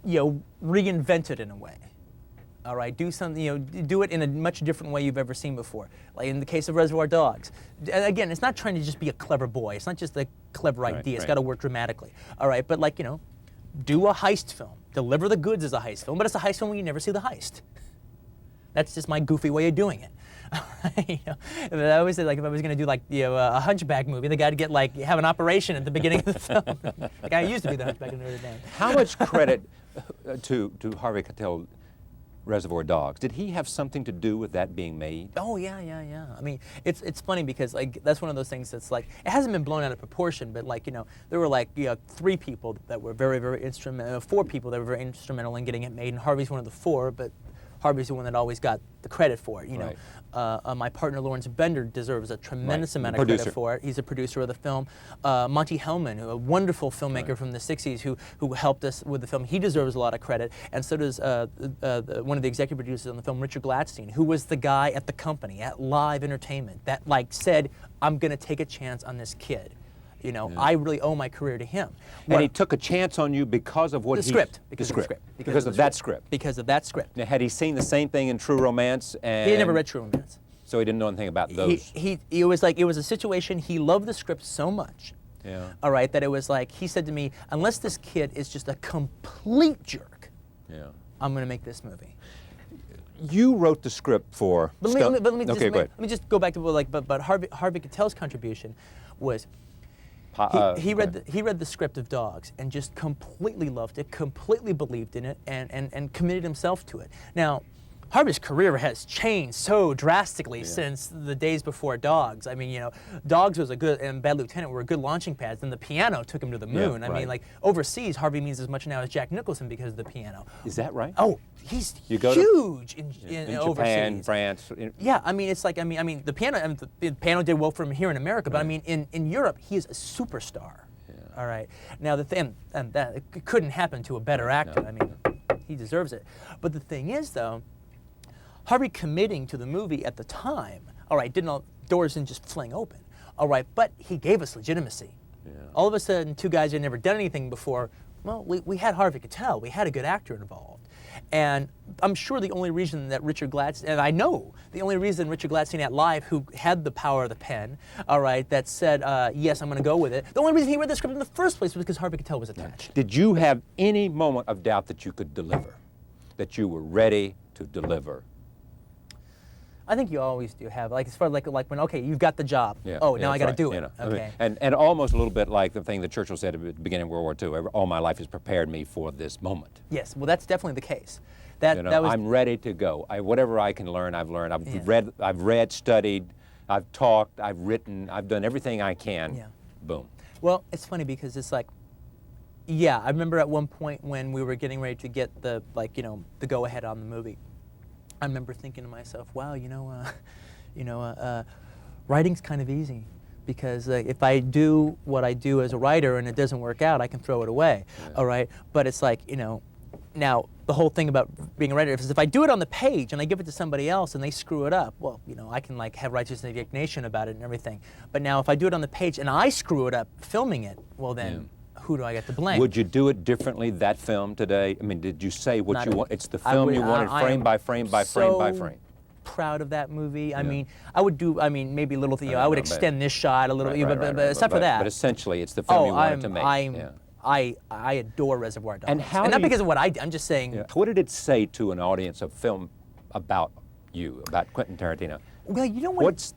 reinvent it in a way. All right, do something, do it in a much different way you've ever seen before. Like in the case of Reservoir Dogs. Again, it's not trying to just be a clever boy. It's not just a clever idea. It's got to work dramatically. All right, but like, do a heist film, deliver the goods as a heist film, but it's a heist film when you never see the heist. That's just my goofy way of doing it. You know, I always say, like, if I was going to do, like, you know, a Hunchback movie, the guy to get, like, have an operation at the beginning of the film. The guy used to be the Hunchback of Notre Dame.
How much credit to Harvey Keitel, Reservoir Dogs? Did he have something to do with that being made?
Oh, yeah. I mean, it's funny because, like, that's one of those things that's, like, it hasn't been blown out of proportion, but, like, you know, there were, like, you know, 3 people that were very, very instrumental, 4 people that were very instrumental in getting it made, and Harvey's one of the 4, but Harvey's the one that always got the credit for it, you know. My partner Lawrence Bender deserves a tremendous amount of credit for it. He's a producer of the film. Monty Hellman, a wonderful filmmaker from the 60s who helped us with the film, he deserves a lot of credit. And so does one of the executive producers on the film, Richard Gladstein, who was the guy at the company, at Live Entertainment, that, like, said, I'm going to take a chance on this kid. You know, I really owe my career to him.
And he took a chance on you because of what
the script. Because of
that script.
Because of that script.
Now, had he seen the same thing in True Romance? And
he had never read True Romance.
So he didn't know anything about those.
It was like, it was a situation, he loved the script so much.
Yeah.
All right, that it was like, he said to me, unless this kid is just a complete jerk, I'm going to make this movie.
You wrote the script for.
But let me just go back to, like, but Harvey Keitel's contribution was, he read the script of Dogs and just completely loved it, completely believed in it, and committed himself to it. Now, Harvey's career has changed so drastically since the days before Dogs. I mean, you know, Dogs was a good, and Bad Lieutenant were good launching pads, and The Piano took him to the moon. I mean, like, overseas, Harvey means as much now as Jack Nicholson because of The Piano.
Is that right?
Oh, he's
you go
huge
in
overseas.
Japan, France.
Yeah, I mean, it's like, I mean, The Piano did well for him here in America, but I mean, in Europe, he is a superstar. All right. Now, the thing, and that it couldn't happen to a better actor. I mean, he deserves it. But the thing is, though, Harvey committing to the movie at the time, all right, doors didn't just fling open, all right, but he gave us legitimacy. All of a sudden, 2 guys who had never done anything before, well, we had Harvey Keitel, we had a good actor involved. And I'm sure the only reason that Richard Gladstein, and I know the only reason Richard Gladstein at Live, who had the power of the pen, all right, that said, yes, I'm going to go with it, the only reason he read the script in the first place was because Harvey Keitel was attached.
Did you have any moment of doubt that you could deliver, that you were ready to deliver?
I think you always do have, like, as far as like when, okay, you've got the job. Now I got to do it. Okay.
I mean, and almost a little bit like the thing that Churchill said at the beginning of World War II, all my life has prepared me for this moment.
Yes, well, that's definitely the case. That was,
I'm ready to go. Whatever I can learn, I've learned. I've read, studied, I've talked, I've written, I've done everything I can. Boom.
Well, it's funny because it's like, I remember at one point when we were getting ready to get the, like, you know, the go-ahead on the movie, I remember thinking to myself, wow, writing's kind of easy because if I do what I do as a writer and it doesn't work out, I can throw it away, all right? But it's like, you know, now the whole thing about being a writer is if I do it on the page and I give it to somebody else and they screw it up, well, you know, I can, like, have righteous indignation about it and everything. But now if I do it on the page and I screw it up filming it, well then, who do I get to blame?
Would you do it differently, that film today? I mean, did you say what you want? It's the film you wanted, frame by frame by frame by frame.
Proud of that movie. I mean, I would do, maybe a little thing, I would extend this shot a little bit, but except for that.
But essentially, it's the film you wanted to make.
I adore Reservoir Dogs.
And
not because of what I did, I'm just saying.
What did it say to an audience of film about you, about Quentin Tarantino?
Well, you know what?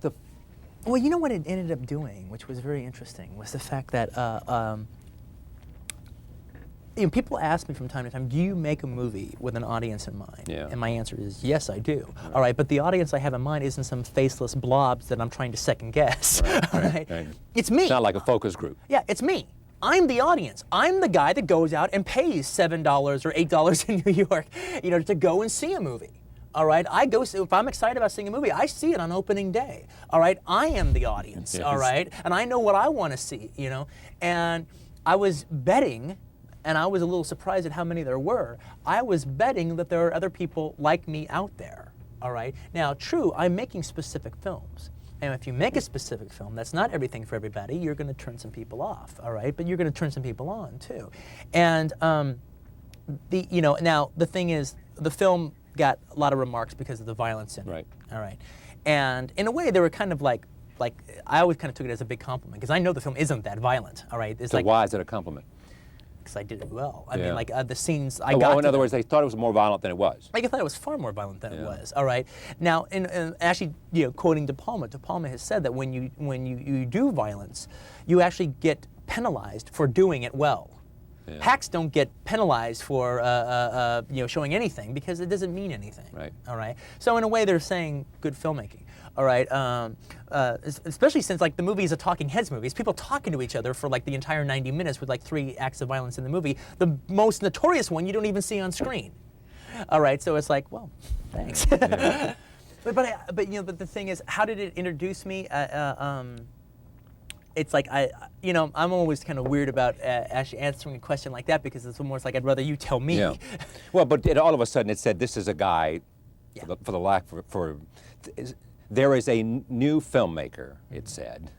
Well, you know what it ended up doing, which was very interesting, was the fact that you know, people ask me from time to time, do you make a movie with an audience in mind? And my answer is, yes, I do. All right, but the audience I have in mind isn't some faceless blobs that I'm trying to second guess. Right. It's me.
It's not like a focus group.
Yeah, it's me. I'm the audience. I'm the guy that goes out and pays $7 or $8 in New York, you know, to go and see a movie. All right, if I'm excited about seeing a movie, I see it on opening day. All right, I am the audience. All right, and I know what I want to see, you know. And I was betting, and I was a little surprised at how many there were. I was betting that there are other people like me out there. All right, now, true, I'm making specific films. And if you make a specific film, that's not everything for everybody. You're going to turn some people off, all right? But you're going to turn some people on too. And now the thing is, the film got a lot of remarks because of the violence in it.
Right.
All right. And in a way, they were kind of like I always kind of took it as a big compliment because I know the film isn't that violent. All right.
It's so why is it a compliment?
because I did it well. I
Yeah.
mean, like the scenes I
Oh,
got.
in other words, they thought it was more violent than it was.
I thought it was far more violent than it
Yeah.
was. All right. Now, and actually, quoting De Palma has said that when you do violence, you actually get penalized for doing it well.
Yeah.
Hacks don't get penalized for showing anything because it doesn't mean anything.
Right.
All right. So in a way, they're saying good filmmaking. All right. Especially since like the movie is a talking heads movie. It's people talking to each other for like the entire 90 minutes with like 3 acts of violence in the movie. The most notorious one you don't even see on screen. All right. So it's like, well, thanks.
Yeah.
but the thing is, how did it introduce me? It's like I'm always kind of weird about actually answering a question like that because it's almost like I'd rather you tell me.
Yeah. Well, but all of a sudden it said this is a guy, there is a new filmmaker, it said,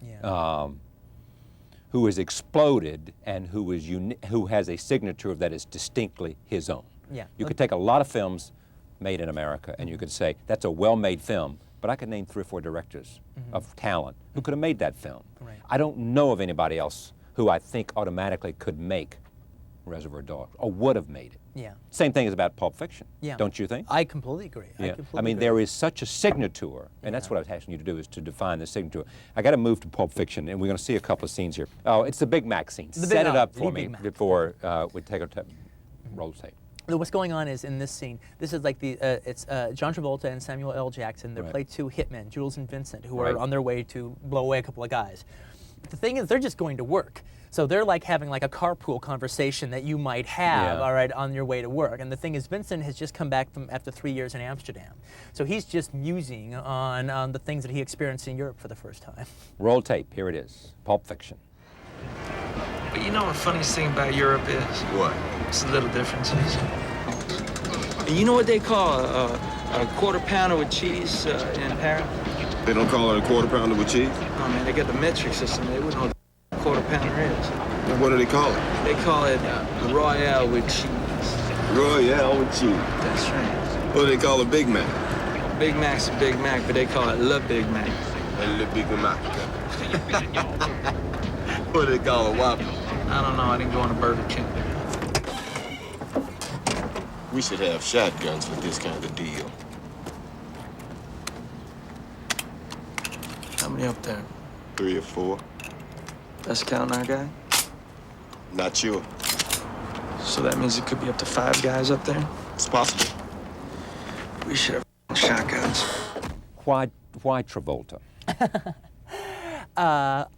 who has exploded and who has a signature that is distinctly his own.
Yeah.
You could take a lot of films made in America and you could say that's a well-made film, but I could name 3 or 4 directors of talent who could have made that film.
Right.
I don't know of anybody else who I think automatically could make Reservoir Dogs or would have made it.
Yeah.
Same thing is about Pulp Fiction.
Yeah.
Don't you think?
I completely agree.
Yeah. I mean, there is such a signature, and that's what I was asking you to do, is to define the signature. I got to move to Pulp Fiction, and we're going to see a couple of scenes here. Oh, it's the Big Mac scene. Set it up for me before we take our roll tape.
What's going on is in this scene, this is like it's John Travolta and Samuel L. Jackson. They play 2 hitmen, Jules and Vincent, who are on their way to blow away a couple of guys. The thing is, they're just going to work. So they're like having like a carpool conversation that you might have, all right, on your way to work. And the thing is, Vincent has just come back from after 3 years in Amsterdam. So he's just musing on the things that he experienced in Europe for the first time.
Roll tape, here it is, Pulp Fiction.
But you know what the funniest thing about Europe is?
What?
It's the little differences. And you know what they call a quarter pounder with cheese in Paris?
They don't call it a quarter pounder with cheese?
Oh man, they got the metric system. They wouldn't know what a quarter pounder is.
And what do they call it?
They call it Royale with cheese.
Royale with cheese.
That's right.
What do they call a Big Mac?
Big Mac's a Big Mac, but they call it Le Big Mac.
Le Big Mac. What do they call a Whopper?
I don't know. I didn't go on a Burger King.
We should have shotguns for this kind of deal.
How many up there?
3 or 4.
That's counting our guy?
Not sure.
So that means it could be up to 5 guys up there?
It's possible.
We should have shotguns.
Why Travolta?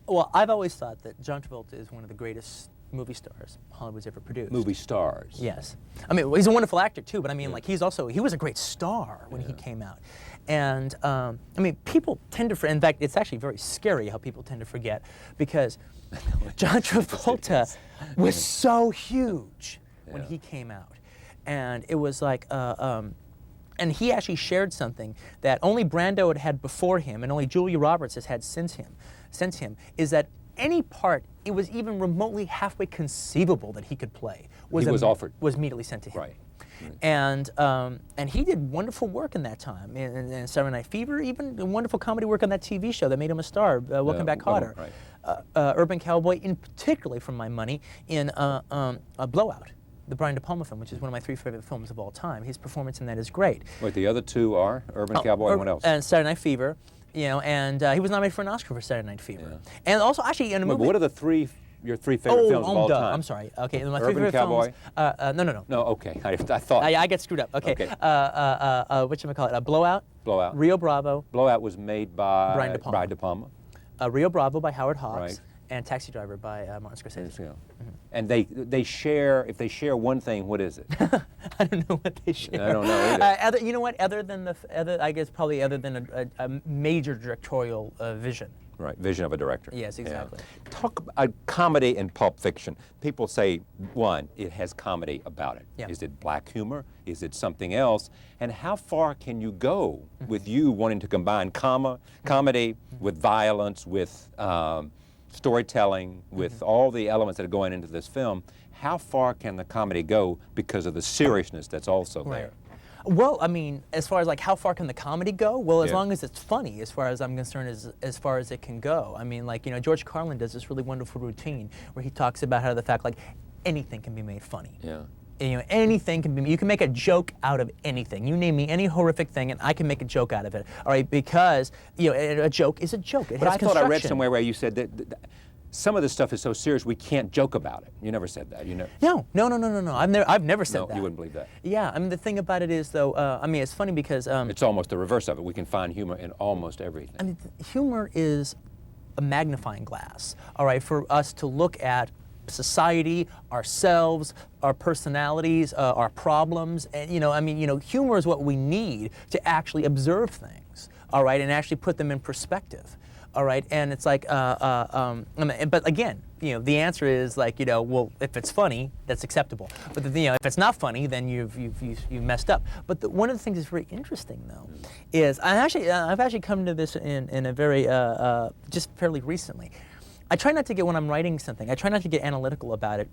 Well, I've always thought that John Travolta is one of the greatest movie stars Hollywood's ever produced.
Movie stars.
Yes. I mean, he's a wonderful actor too, but I mean, like, he was a great star when he came out. And, I mean, people tend to, in fact, it's actually very scary how people tend to forget, because John Travolta was so huge when he came out. And it was like, and he actually shared something that only Brando had had before him and only Julia Roberts has had since him, is that any part it was even remotely halfway conceivable that he could play was immediately sent to him.
Right.
And he did wonderful work in that time. In Saturday Night Fever, even wonderful comedy work on that TV show that made him a star, Welcome Back, Kotter.
Right.
Urban Cowboy, in particularly from my money, in Blowout, the Brian De Palma film, which is one of my 3 favorite films of all time. His performance in that is great.
Wait, the other 2 are Urban Cowboy and what else?
And Saturday Night Fever, and he was nominated for an Oscar for Saturday Night Fever. Yeah. And also, actually, in a movie.
What are your 3 favorite films of all time?
I'm sorry. Okay, my 3
Urban
favorite
Cowboy?
films. No.
No, okay. I thought.
I get screwed up. Okay. Whatchamacallit? Blowout.
Blowout.
Rio Bravo.
Blowout was made by
Brian De Palma. Rio Bravo by Howard Hawks.
Right.
And Taxi Driver by Martin Scorsese.
Yeah. And they share, if they share one thing, what is it?
I don't know what they share.
I don't know either.
You know what? Other than a major directorial vision.
Right, vision of a director.
Yes, exactly.
Yeah. Talk about comedy in Pulp Fiction. People say, one, it has comedy about it.
Yeah.
Is it black humor? Is it something else? And how far can you go with you wanting to combine comedy with violence, with storytelling, with all the elements that are going into this film? How far can the comedy go because of the seriousness that's also there?
Well, I mean, as far as like how far can the comedy go? Well, as long as it's funny, as far as I'm concerned, as far as it can go. I mean, like, George Carlin does this really wonderful routine where he talks about how the fact, like, anything can be made funny.
Yeah.
You know, anything can be, you can make a joke out of anything. You name me any horrific thing and I can make a joke out of it, all right? Because, you know, a joke is a joke. It
But
has
I thought I read
construction.
somewhere where you said that some of this stuff is so serious we can't joke about it. You never said that, you know?
No. I've never said that.
No, you wouldn't believe that.
Yeah, I mean, the thing about it is, though, I mean, it's funny because...
it's almost the reverse of it. We can find humor in almost everything.
I mean, humor is a magnifying glass, all right, for us to look at society, ourselves, our personalities, our problems, and, you know, I mean, you know, humor is what we need to actually observe things, all right, and actually put them in perspective. All right, and it's like, but again, you know, the answer is like, you know, well, if it's funny, that's acceptable. But you know, if it's not funny, then you've messed up. But one of the things that's very interesting, though, is I've actually come to this in a very just fairly recently. I try not to get when I'm writing something. I try not to get analytical about it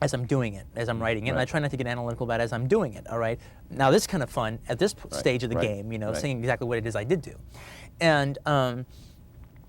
as I'm doing it, as I'm writing it, and I try not to get analytical about it as I'm doing it. All right. Now this is kind of fun at this stage of the game, you know, saying exactly what it is I did do, and.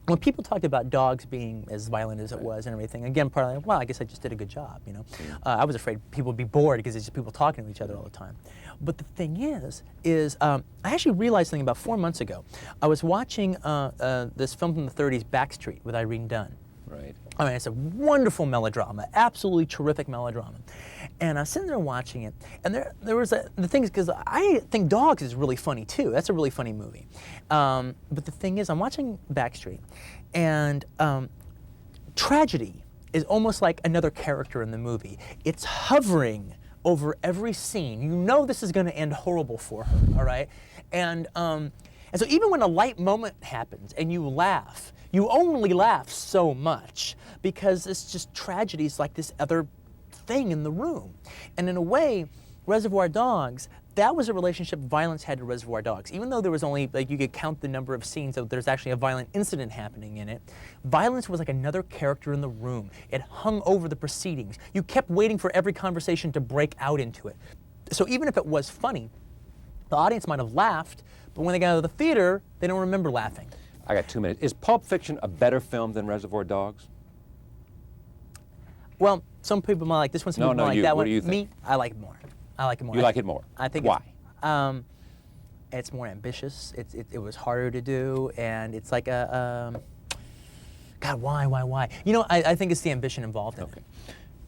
When people talked about dogs being as violent as it was and everything, again, partly, well, I guess I just did a good job, you know. I was afraid people would be bored because it's just people talking to each other all the time. But the thing is I actually realized something about 4 months ago. I was watching this film from the 30s, Backstreet, with Irene Dunn.
Right.
I mean, it's a wonderful melodrama, absolutely terrific melodrama. And I was sitting there watching it, and there was the thing is, because I think Dogs is really funny too. That's a really funny movie. But the thing is, I'm watching Backstreet, and tragedy is almost like another character in the movie. It's hovering over every scene. You know this is going to end horrible for her, all right? And so even when a light moment happens and you laugh, you only laugh so much because it's just tragedies like this other thing in the room. And in a way, Reservoir Dogs, that was a relationship violence had to Reservoir Dogs. Even though there was only, like, you could count the number of scenes that there's actually a violent incident happening in it, violence was like another character in the room. It hung over the proceedings. You kept waiting for every conversation to break out into it. So even if it was funny, the audience might have laughed, but when they got out of the theater, they don't remember laughing.
I got 2 minutes. Is Pulp Fiction a better film than Reservoir Dogs?
Well, some people might like this one, some people might like that one.
What do you think?
Me, I like it more. I like it more.
You like it more?
I think.
Why?
It's more ambitious. It was harder to do, and it's like a. God, why? You know, I think it's the ambition involved in it.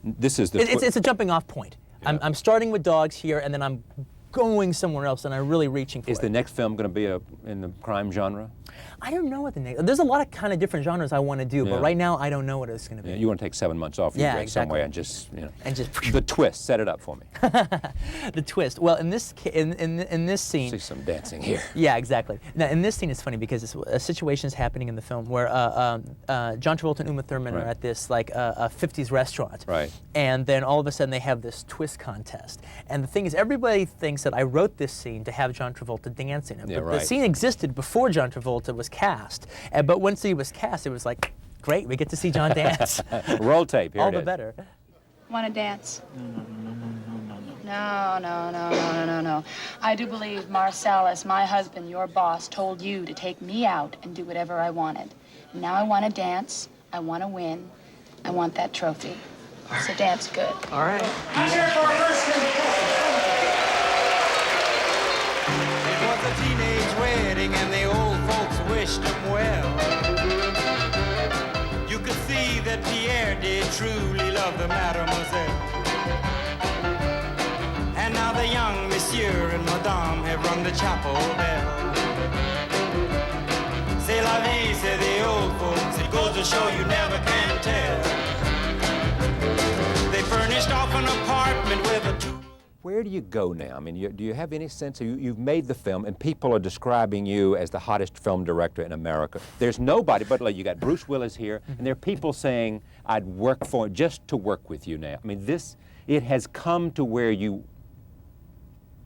This is the.
It's a jumping off point.
Yeah.
I'm starting with Dogs here, and then I'm going somewhere else, and I'm really reaching for it.
Is the next film going to be in the crime genre?
I don't know what the next. There's a lot of kind of different genres I want to do, but right now I don't know what it's going to be.
Yeah, you want to take 7 months off?
Yeah,
exactly. Somewhere and just, you know, the twist. Set it up for me.
The twist. Well, in this scene,
see some dancing here.
Yeah, exactly. Now, in this scene, it's funny because a situation is happening in the film where John Travolta and Uma Thurman are at this like 50s restaurant,
right?
And then all of a sudden they have this twist contest. And the thing is, everybody thinks that I wrote this scene to have John Travolta dance in it.
Yeah,
but
right.
the scene existed before John Travolta was cast. But once he was cast, it was like, great, we get to see John dance.
Roll tape. Here
all
it
the
is.
better.
Want to dance? No. I do believe Marcellus, my husband, your boss, told you to take me out and do whatever I wanted. Now I want to dance. I want to win. I want that trophy. So dance good.
All right.
Let's hear it for our first It was a teenage wedding and the old folks wished him well. You could see that Pierre did truly love the mademoiselle. And now the young monsieur and madame have rung the chapel bell. C'est la vie, say the old folks. It goes to show you never can tell. They furnished off an apartment with a two.
Where do you go now? I mean, do you have any sense of you've made the film and people are describing you as the hottest film director in America? There's nobody, but like you got Bruce Willis here, and there are people saying, I'd work for just to work with you now. I mean, it has come to where you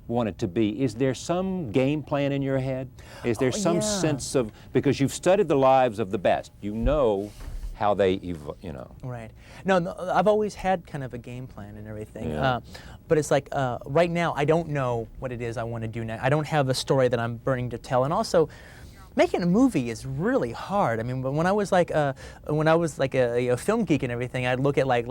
want it to be. Is there some game plan in your head? Is there some sense of, because you've studied the lives of the best, you know how they, you know.
Right. No, I've always had kind of a game plan and everything.
Yeah.
But it's like, right now, I don't know what it is I want to do now. I don't have a story that I'm burning to tell. And also, making a movie is really hard. I mean, when I was like a film geek and everything, I'd look at like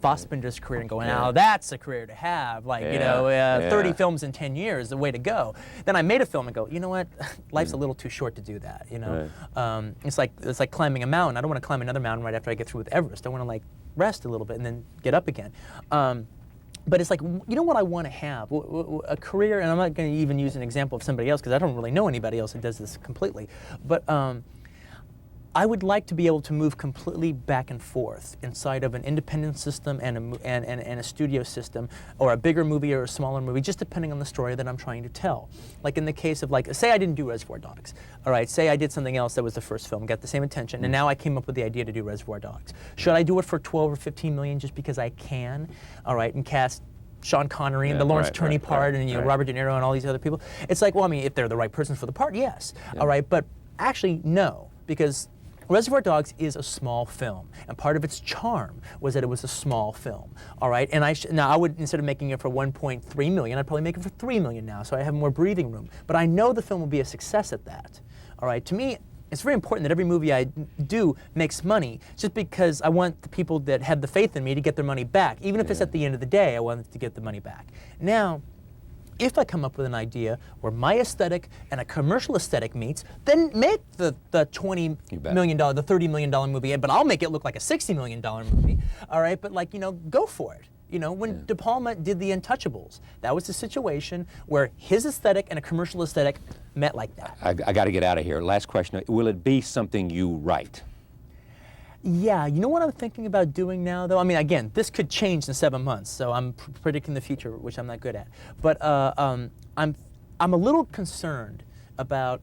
Fassbender's career and go, now that's a career to have. Like, you know, 30 films in 10 years, the way to go. Then I made a film and go, you know what? Life's a little too short to do that. You know, it's like climbing a mountain. I don't want to climb another mountain right after I get through with Everest. I want to like rest a little bit and then get up again. But it's like, you know what I want to have? A career, and I'm not going to even use an example of somebody else because I don't really know anybody else that does this completely. But I would like to be able to move completely back and forth inside of an independent system and a studio system, or a bigger movie or a smaller movie, just depending on the story that I'm trying to tell. Like in the case of, like, say I didn't do Reservoir Dogs, all right? Say I did something else that was the first film, got the same attention, and now I came up with the idea to do Reservoir Dogs. Should I do it for 12 or 15 million just because I can, all right, and cast Sean Connery and the Lawrence Turney part and, you know, Robert De Niro and all these other people? It's like, well, I mean, if they're the right persons for the part, yes, all right, but actually, no, because Reservoir Dogs is a small film, and part of its charm was that it was a small film, all right? And now I would, instead of making it for 1.3 million, I'd probably make it for 3 million now, so I have more breathing room. But I know the film will be a success at that, all right? To me, it's very important that every movie I do makes money, just because I want the people that had the faith in me to get their money back. Even if it's at the end of the day, I want them to get the money back. Now, if I come up with an idea where my aesthetic and a commercial aesthetic meets, then make the $20 million, the $30 million movie, but I'll make it look like a $60 million movie, all right? But, like, you know, go for it. You know, when De Palma did The Untouchables, that was a situation where his aesthetic and a commercial aesthetic met like that.
I got to get out of here. Last question. Will it be something you write?
Yeah, you know what I'm thinking about doing now, though? I mean, again, this could change in 7 months, so I'm predicting the future, which I'm not good at. But I'm a little concerned about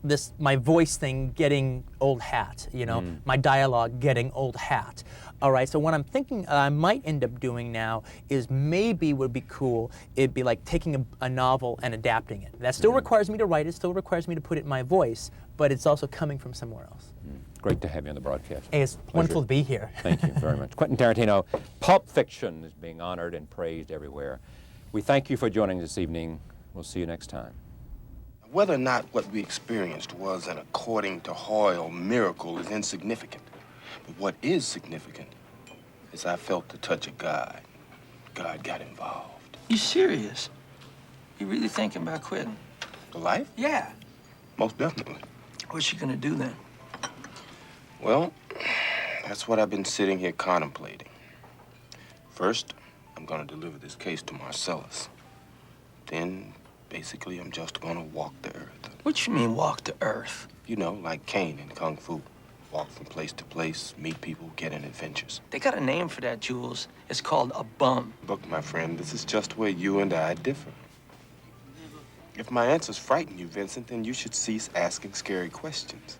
this, my voice thing getting old hat, you know, my dialogue getting old hat. All right, so what I'm thinking I might end up doing now is maybe would be cool, it'd be like taking a novel and adapting it. That still requires me to write it, still requires me to put it in my voice, but it's also coming from somewhere else.
Great to have you on the broadcast.
Hey, it's wonderful to be here.
Thank you very much. Quentin Tarantino, Pulp Fiction is being honored and praised everywhere. We thank you for joining this evening. We'll see you next time.
Whether or not what we experienced was an according to Hoyle miracle is insignificant. But what is significant is I felt the touch of God. God got involved.
You serious? You really thinking about quitting?
The life?
Yeah.
Most definitely.
What's you gonna do then?
Well, that's what I've been sitting here contemplating. First, I'm gonna deliver this case to Marcellus. Then, basically, I'm just gonna walk the earth.
What you mean, walk the earth?
You know, like Caine in Kung Fu. Walk from place to place, meet people, get in adventures.
They got a name for that, Jules. It's called a bum.
Look, my friend, this is just where you and I differ. If my answers frighten you, Vincent, then you should cease asking scary questions.